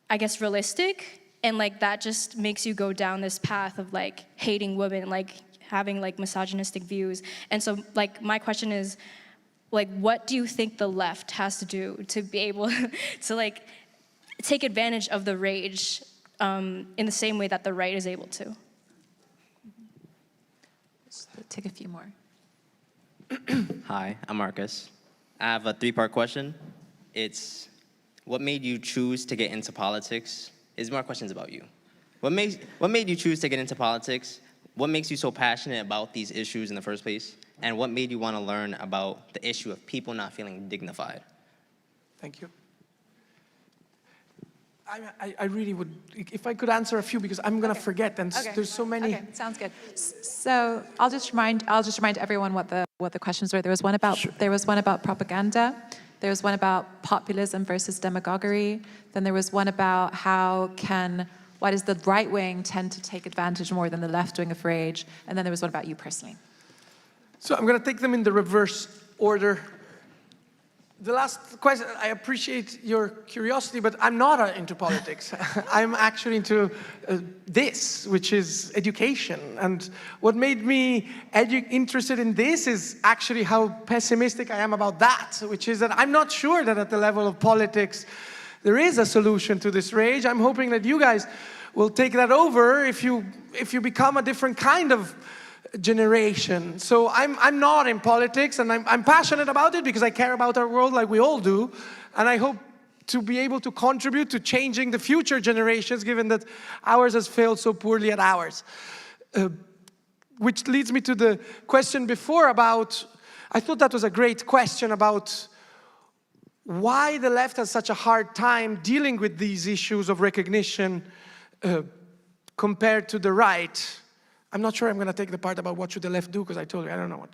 I guess, realistic, and like that just makes you go down this path of like hating women, like having like misogynistic views. And so like my question is, like, what do you think the left has to do to be able to, like, take advantage of the rage in the same way that the right is able to? Let's take a few more. Hi, I'm Marcus. I have a three-part question. It's, what made you choose to get into politics? It's more questions about you. What made you choose to get into politics? What makes you so passionate about these issues in the first place? And what made you want to learn about the issue of people not feeling dignified? Thank you. I really would, if I could answer a few, because I'm going to forget, and there's so many. Okay, sounds good. So I'll just remind everyone what the questions were. There was one about propaganda. There was one about populism versus demagoguery. Then there was one about why does the right wing tend to take advantage more than the left wing of rage? And then there was one about you personally. So I'm going to take them in the reverse order. The last question, I appreciate your curiosity, but I'm not into politics. I'm actually into this, which is education. And what made me interested in this is actually how pessimistic I am about that, which is that I'm not sure that at the level of politics there is a solution to this rage. I'm hoping that you guys will take that over if you become a different kind of generation. So I'm not in politics, and I'm passionate about it because I care about our world like we all do, and I hope to be able to contribute to changing the future generations, given that ours has failed so poorly at ours. Which leads me to the question before about, I thought that was a great question about why the left has such a hard time dealing with these issues of recognition compared to the right. I'm not sure I'm going to take the part about what should the left do, because I told you I don't know what.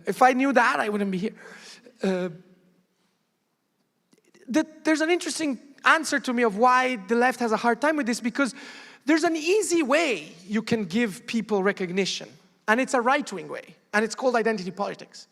If I knew that, I wouldn't be here. There's an interesting answer to me of why the left has a hard time with this, because There's an easy way you can give people recognition, and it's a right-wing way, and it's called identity politics.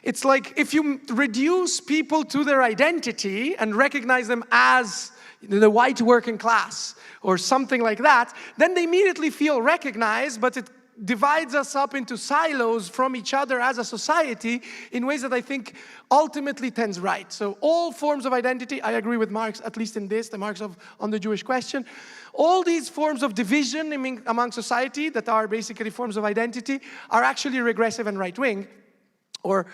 It's like if you reduce people to their identity and recognize them as the white working class or something like that, then they immediately feel recognized, but it divides us up into silos from each other as a society in ways that I think ultimately tends right. So all forms of identity, I agree with Marx, at least in this, the Marx on the Jewish question. All these forms of division among society that are basically forms of identity are actually regressive and right-wing, or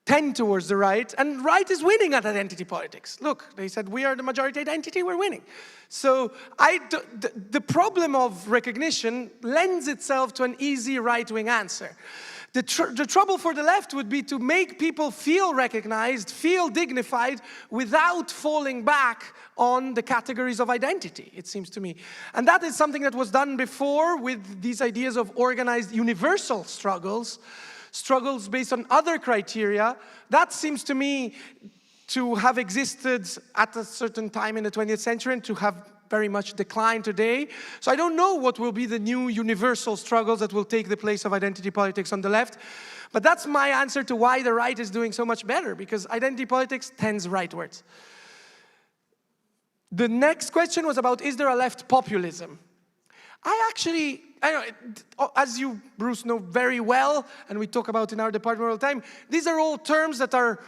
tend towards the right, and right is winning at identity politics. Look, they said we are the majority identity, we're winning. So the problem of recognition lends itself to an easy right-wing answer. The trouble for the left would be to make people feel recognized, feel dignified, without falling back on the categories of identity, it seems to me. And that is something that was done before with these ideas of organized universal struggles based on other criteria. That seems to me to have existed at a certain time in the 20th century and to have very much declined today. So I don't know what will be the new universal struggles that will take the place of identity politics on the left. But that's my answer to why the right is doing so much better, because identity politics tends rightwards. The next question was about, is there a left populism? I know, as you, Bruce, know very well, and we talk about in our department all the time, these are all terms that are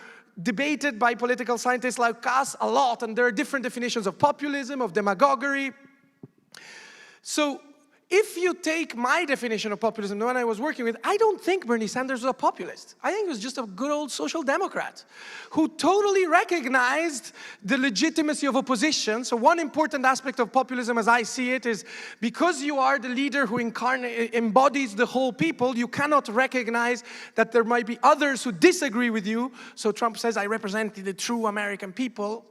debated by political scientists like us a lot, and there are different definitions of populism, of demagoguery. So if you take my definition of populism, the one I was working with, I don't think Bernie Sanders was a populist. I think he was just a good old social democrat who totally recognized the legitimacy of opposition. So one important aspect of populism, as I see it, is because you are the leader who embodies the whole people, you cannot recognize that there might be others who disagree with you. So Trump says, I represent the true American people.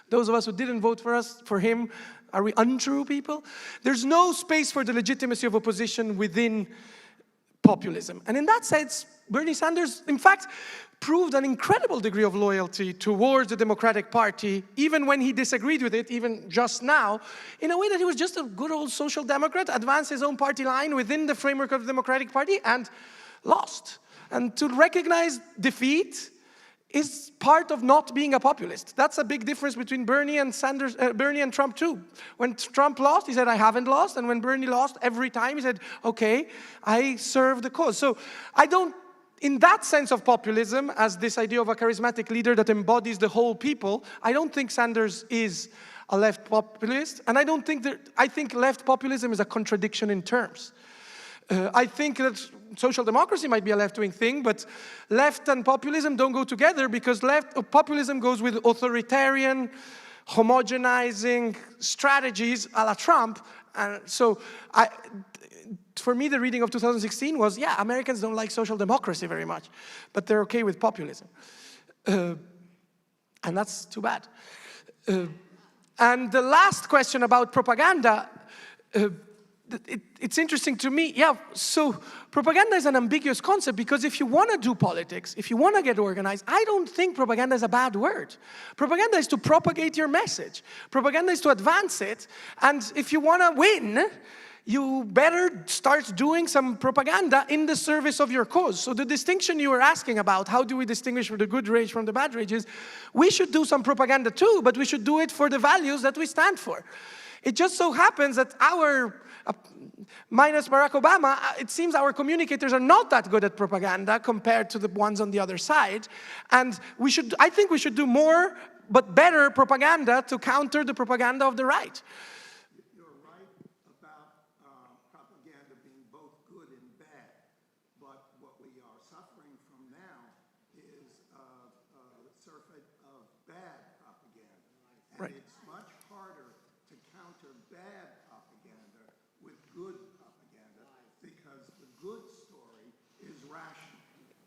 Those of us who didn't vote for him, are we untrue people? There's no space for the legitimacy of opposition within populism. And in that sense, Bernie Sanders, in fact, proved an incredible degree of loyalty towards the Democratic Party, even when he disagreed with it, even just now, in a way that he was just a good old social democrat, advanced his own party line within the framework of the Democratic Party, and lost. And to recognize defeat is part of not being a populist. That's a big difference between Bernie and Trump too. When Trump lost, he said, I haven't lost. And when Bernie lost, every time he said, okay, I serve the cause. So I don't, in that sense of populism, as this idea of a charismatic leader that embodies the whole people, I don't think Sanders is a left populist. And I think left populism is a contradiction in terms. I think that social democracy might be a left-wing thing, but left and populism don't go together, because populism goes with authoritarian, homogenizing strategies a la Trump. So for me, the reading of 2016 was, yeah, Americans don't like social democracy very much, but they're okay with populism. And that's too bad. And the last question about propaganda, it's interesting to me. Yeah, so propaganda is an ambiguous concept, because if you want to do politics, if you want to get organized, I don't think propaganda is a bad word. Propaganda is to propagate your message. Propaganda is to advance it. And if you want to win, you better start doing some propaganda in the service of your cause. So the distinction you were asking about, how do we distinguish the good rage from the bad rage, is we should do some propaganda too, but we should do it for the values that we stand for. It just so happens that minus Barack Obama, it seems our communicators are not that good at propaganda compared to the ones on the other side. And I think we should do more, but better propaganda to counter the propaganda of the right. You're right about propaganda being both good and bad. But what we are suffering from now is a surfeit of bad propaganda. And Right. it's much harder to counter bad propaganda with good propaganda, because the good story is rational,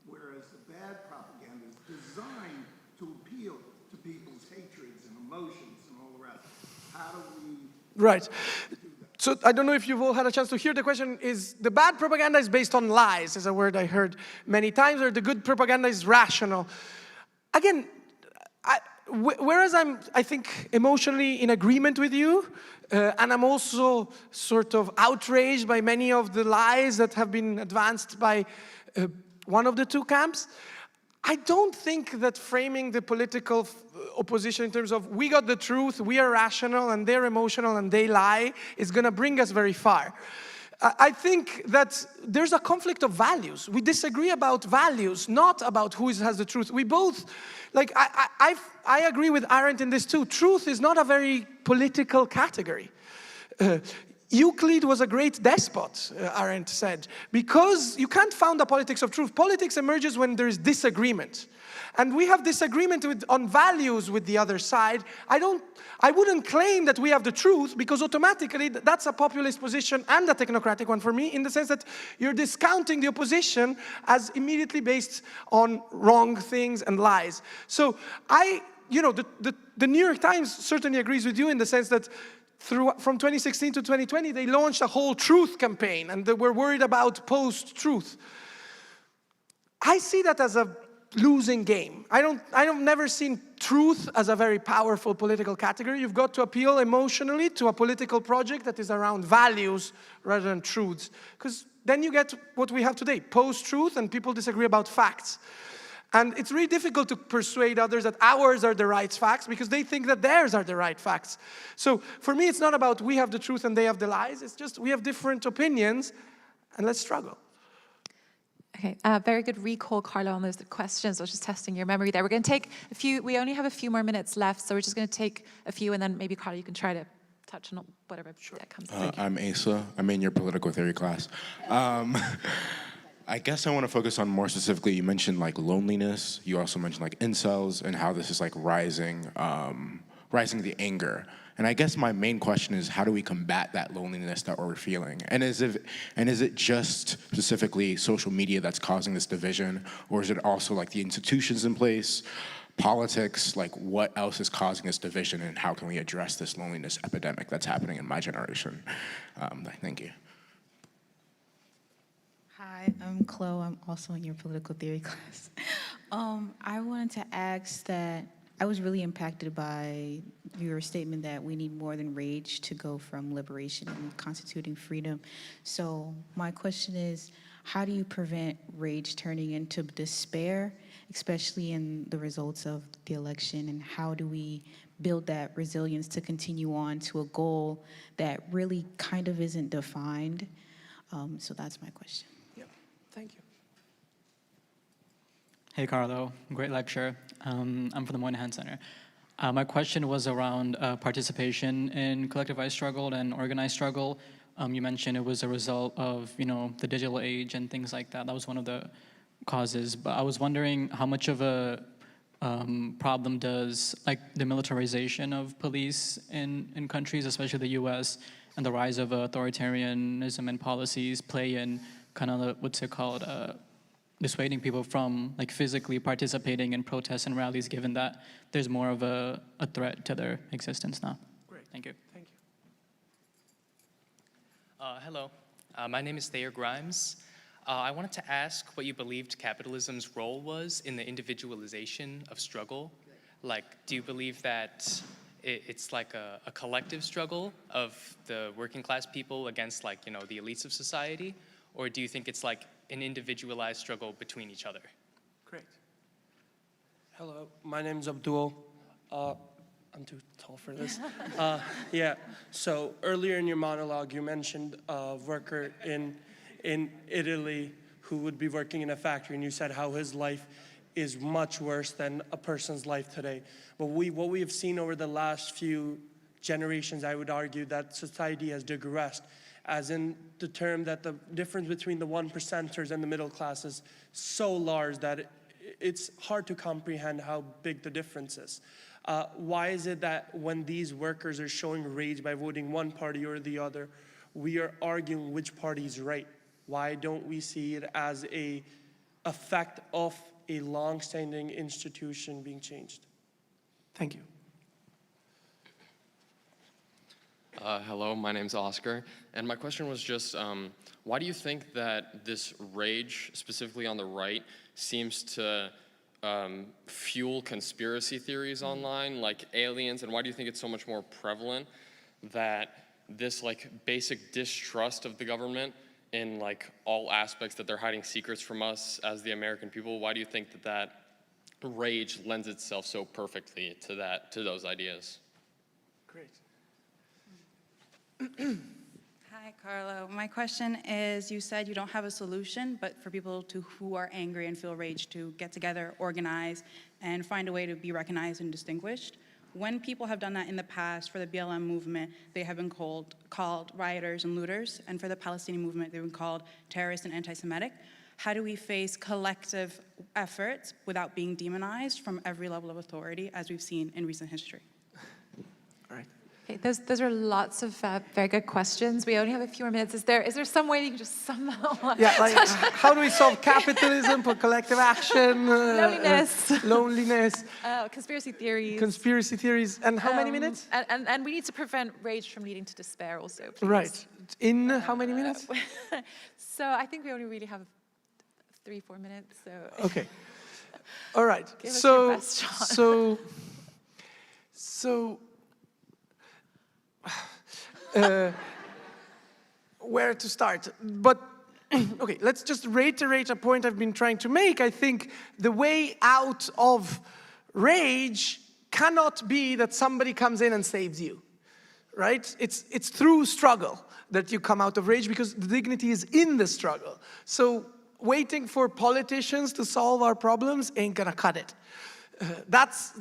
whereas the bad propaganda is designed to appeal to people's hatreds and emotions and all the rest. How do we... Right. So I don't know if you've all had a chance to hear the question. Is the bad propaganda is based on lies, is a word I heard many times, or the good propaganda is rational? Again, whereas I think, emotionally in agreement with you, And I'm also sort of outraged by many of the lies that have been advanced by one of the two camps. I don't think that framing the political opposition in terms of we got the truth, we are rational, and they're emotional, and they lie, is going to bring us very far. I think that there's a conflict of values. We disagree about values, not about who has the truth. We both, like, I agree with Arendt in this too. Truth is not a very political category. Euclid was a great despot, Arendt said, because you can't found a politics of truth. Politics emerges when there is disagreement. And we have disagreement on values with the other side. I wouldn't claim that we have the truth, because automatically that's a populist position and a technocratic one for me, in the sense that you're discounting the opposition as immediately based on wrong things and lies. So the New York Times certainly agrees with you in the sense that from 2016 to 2020, they launched a whole truth campaign, and they were worried about post-truth. I see that as a losing game. I've never seen truth as a very powerful political category. You've got to appeal emotionally to a political project that is around values rather than truths. Because then you get what we have today, post-truth, and people disagree about facts. And it's really difficult to persuade others that ours are the right facts, because they think that theirs are the right facts. So for me, it's not about we have the truth and they have the lies. It's just we have different opinions, and let's struggle. Okay, very good recall, Carlo, on those questions. I was just testing your memory there. We're going to take a few, we only have a few more minutes left, so we're just going to take a few, and then maybe, Carlo, you can try to touch on whatever that comes. I'm Asa. I'm in your political theory class. I guess I want to focus on more specifically, you mentioned like loneliness. You also mentioned like incels and how this is like rising the anger. And I guess my main question is, how do we combat that loneliness that we're feeling? And is it just specifically social media that's causing this division, or is it also like the institutions in place, politics? Like, what else is causing this division, and how can we address this loneliness epidemic that's happening in my generation? Thank you. Hi, I'm Chloe. I'm also in your political theory class. I wanted to ask that I was really impacted by your statement that we need more than rage to go from liberation and constituting freedom. So my question is, how do you prevent rage turning into despair, especially in the results of the election, and how do we build that resilience to continue on to a goal that really kind of isn't defined? So that's my question. Thank you. Hey, Carlo. Great lecture. I'm from the Moynihan Center. My question was around participation in collectivized struggle and organized struggle. You mentioned it was a result of, the digital age and things like that. That was one of the causes. But I was wondering how much of a problem does the militarization of police in countries, especially the U.S., and the rise of authoritarianism and policies play in kind of what's it called, dissuading people from physically participating in protests and rallies, given that there's more of a threat to their existence now. Great. Thank you. Thank you. Hello, my name is Thayer Grimes. I wanted to ask what you believed capitalism's role was in the individualization of struggle. Do you believe that it's like a collective struggle of the working class people against the elites of society? Or do you think it's like an individualized struggle between each other? Great. Hello, my name's Abdul. I'm too tall for this. Yeah, so earlier in your monologue, you mentioned a worker in Italy who would be working in a factory, and you said how his life is much worse than a person's life today. But what we have seen over the last few generations, I would argue that society has digressed, as in the term that the difference between the 1%ers and the middle class is so large that it's hard to comprehend how big the difference is. Why is it that when these workers are showing rage by voting one party or the other, we are arguing which party is right? Why don't we see it as an effect of a long-standing institution being changed? Thank you. Hello, my name's Oscar, and my question was just, why do you think that this rage, specifically on the right, seems to fuel conspiracy theories online, like aliens, and why do you think it's so much more prevalent that this like basic distrust of the government in like all aspects, that they're hiding secrets from us as the American people, why do you think that that rage lends itself so perfectly to those ideas? Great. Hi, Carlo. My question is, you said you don't have a solution, but for people who are angry and feel rage to get together, organize, and find a way to be recognized and distinguished. When people have done that in the past for the BLM movement, they have been called rioters and looters, and for the Palestinian movement, they've been called terrorist and anti-Semitic. How do we face collective efforts without being demonized from every level of authority, as we've seen in recent history? All right. Okay, those are lots of very good questions. We only have a few more minutes. Is there some way you can just somehow... Yeah, like how do we solve capitalism, for collective action? Loneliness. Loneliness. Conspiracy theories. Conspiracy theories. And how many minutes? And we need to prevent rage from leading to despair also, please. Right. In how many minutes? So I think we only really have 3-4 minutes, so... Okay. All right. Give us your best shot. So where to start? But okay, let's just reiterate a point I've been trying to make. I think the way out of rage cannot be that somebody comes in and saves you, right? It's through struggle that you come out of rage, because the dignity is in the struggle. So waiting for politicians to solve our problems ain't gonna cut it. That's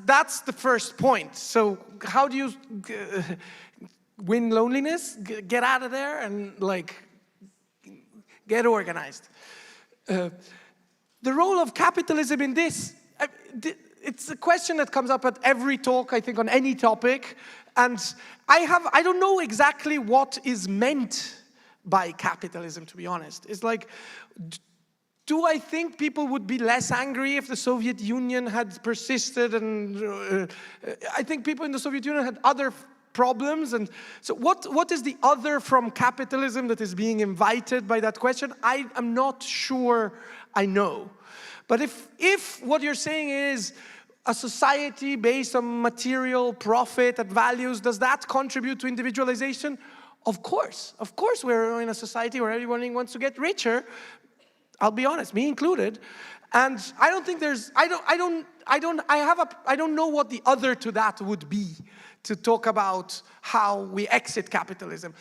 the first point. So how do you win loneliness? Get out of there and like get organized. The role of capitalism in this, it's a question that comes up at every talk, I think, on any topic. And I don't know exactly what is meant by capitalism, to be honest. It's like, do I think people would be less angry if the Soviet Union had persisted? And I think people in the Soviet Union had other problems. And so what is the other from capitalism that is being invited by that question? I am not sure I know. But if what you're saying is a society based on material profit and values, does that contribute to individualization? Of course we're in a society where everyone wants to get richer. I'll be honest, me included. And I don't think there's, I don't know what the other to that would be, to talk about how we exit capitalism.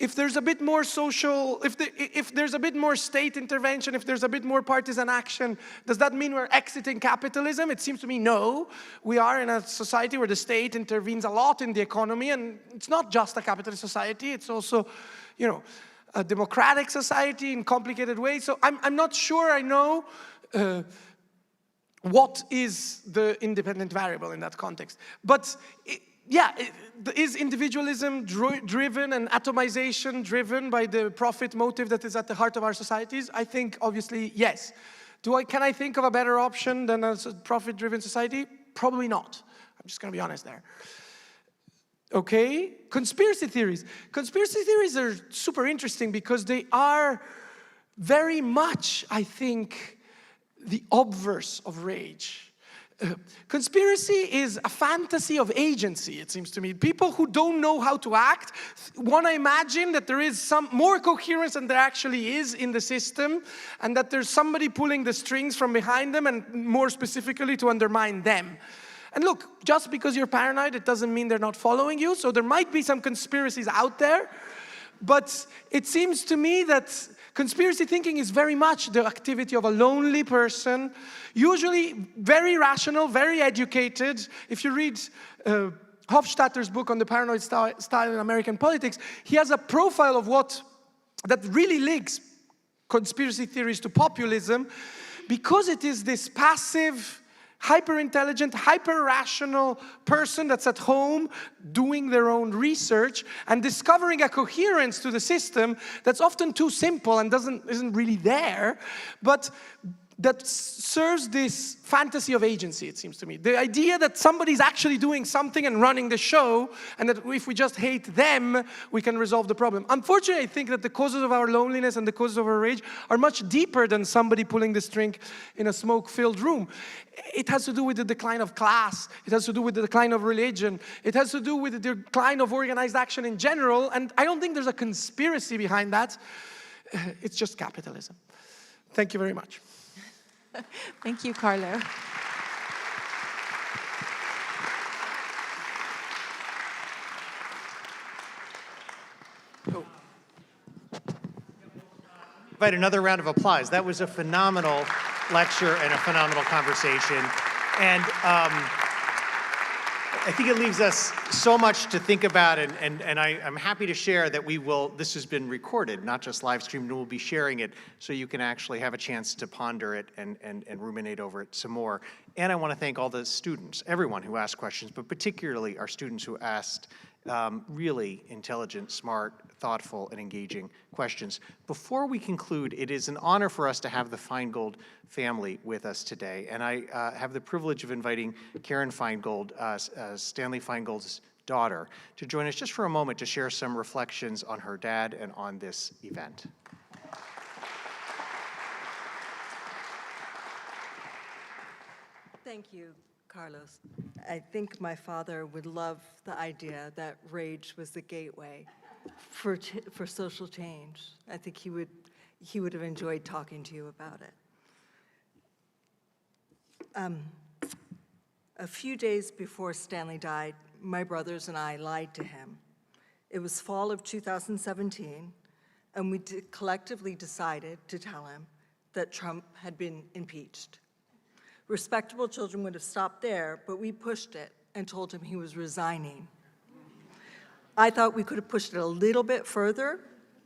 If there's a bit more social, if there's a bit more state intervention, if there's a bit more partisan action, does that mean we're exiting capitalism? It seems to me no. We are in a society where the state intervenes a lot in the economy, and it's not just a capitalist society, it's also, you know, a democratic society in complicated ways. So I'm not sure I know what is the independent variable in that context. But is individualism driven and atomization driven by the profit motive that is at the heart of our societies? I think obviously yes. Can I think of a better option than a profit-driven society? Probably not. I'm just going to be honest there. Okay, conspiracy theories. Conspiracy theories are super interesting because they are very much, I think, the obverse of rage. Conspiracy is a fantasy of agency, it seems to me. People who don't know how to act want to imagine that there is some more coherence than there actually is in the system, and that there's somebody pulling the strings from behind them, and more specifically to undermine them. And look, just because you're paranoid, it doesn't mean they're not following you. So there might be some conspiracies out there. But it seems to me that conspiracy thinking is very much the activity of a lonely person, usually very rational, very educated. If you read Hofstadter's book on the paranoid style in American politics, he has a profile of that really links conspiracy theories to populism, because it is this passive, hyper-intelligent, hyper-rational person that's at home doing their own research and discovering a coherence to the system that's often too simple and isn't really there. But that serves this fantasy of agency, it seems to me. The idea that somebody's actually doing something and running the show, and that if we just hate them, we can resolve the problem. Unfortunately, I think that the causes of our loneliness and the causes of our rage are much deeper than somebody pulling the string in a smoke-filled room. It has to do with the decline of class. It has to do with the decline of religion. It has to do with the decline of organized action in general, and I don't think there's a conspiracy behind that. It's just capitalism. Thank you very much. Thank you, Carlo. Invite another round of applause. That was a phenomenal lecture and a phenomenal conversation. And I think it leaves us so much to think about, and I'm happy to share that this has been recorded, not just live streamed, and we'll be sharing it so you can actually have a chance to ponder it and ruminate over it some more. And I want to thank all the students, everyone who asked questions, but particularly our students who asked really intelligent, smart, thoughtful, and engaging questions. Before we conclude, it is an honor for us to have the Feingold family with us today, and I have the privilege of inviting Karen Feingold, Stanley Feingold's daughter, to join us just for a moment to share some reflections on her dad and on this event. Thank you, Carlos. I think my father would love the idea that rage was the gateway for social change. I think he would have enjoyed talking to you about it. A few days before Stanley died, my brothers and I lied to him. It was fall of 2017, and we collectively decided to tell him that Trump had been impeached. Respectable children would have stopped there, but we pushed it and told him he was resigning. I thought we could have pushed it a little bit further,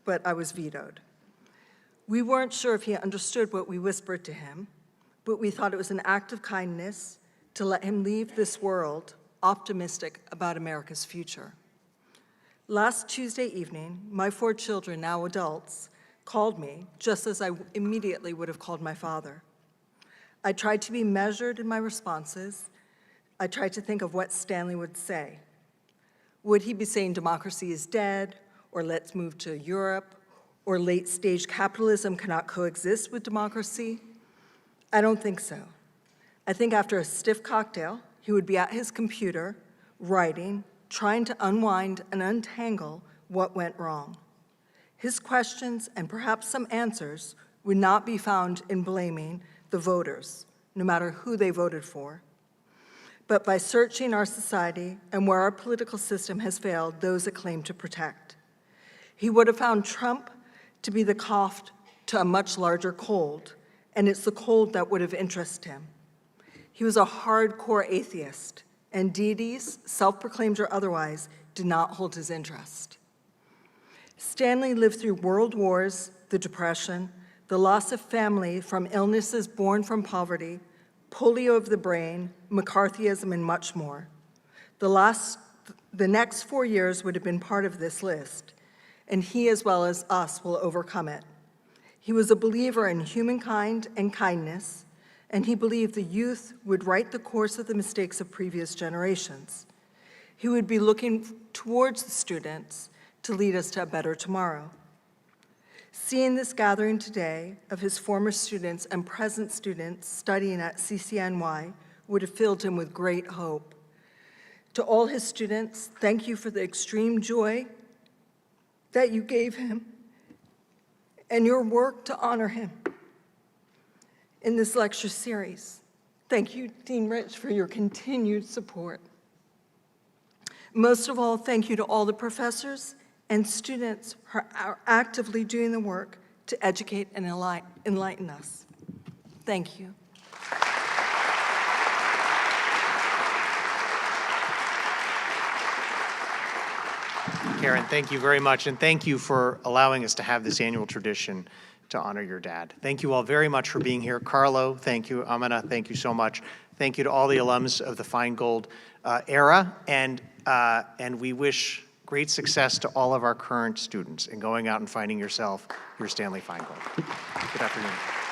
but I was vetoed. We weren't sure if he understood what we whispered to him, but we thought it was an act of kindness to let him leave this world optimistic about America's future. Last Tuesday evening, my 4 children, now adults, called me, just as I immediately would have called my father. I tried to be measured in my responses. I tried to think of what Stanley would say. Would he be saying democracy is dead, or let's move to Europe, or late-stage capitalism cannot coexist with democracy? I don't think so. I think after a stiff cocktail, he would be at his computer, writing, trying to unwind and untangle what went wrong. His questions, and perhaps some answers, would not be found in blaming the voters, no matter who they voted for, but by searching our society and where our political system has failed those it claimed to protect. He would have found Trump to be the cough to a much larger cold, and it's the cold that would have interested him. He was a hardcore atheist, and deities, self-proclaimed or otherwise, did not hold his interest. Stanley lived through world wars, the Depression, the loss of family from illnesses born from poverty, polio of the brain, McCarthyism, and much more. The next 4 years would have been part of this list, and he, as well as us, will overcome it. He was a believer in humankind and kindness, and he believed the youth would right the course of the mistakes of previous generations. He would be looking towards the students to lead us to a better tomorrow. Seeing this gathering today of his former students and present students studying at CCNY would have filled him with great hope. To all his students, thank you for the extreme joy that you gave him and your work to honor him in this lecture series. Thank you, Dean Rich, for your continued support. Most of all, thank you to all the professors and students who are actively doing the work to educate and enlighten us. Thank you. Karen, thank you very much, and thank you for allowing us to have this annual tradition to honor your dad. Thank you all very much for being here. Carlo, thank you. Amina, thank you so much. Thank you to all the alums of the Feingold era, and we wish great success to all of our current students in going out and finding yourself your Stanley Feingold. Good afternoon.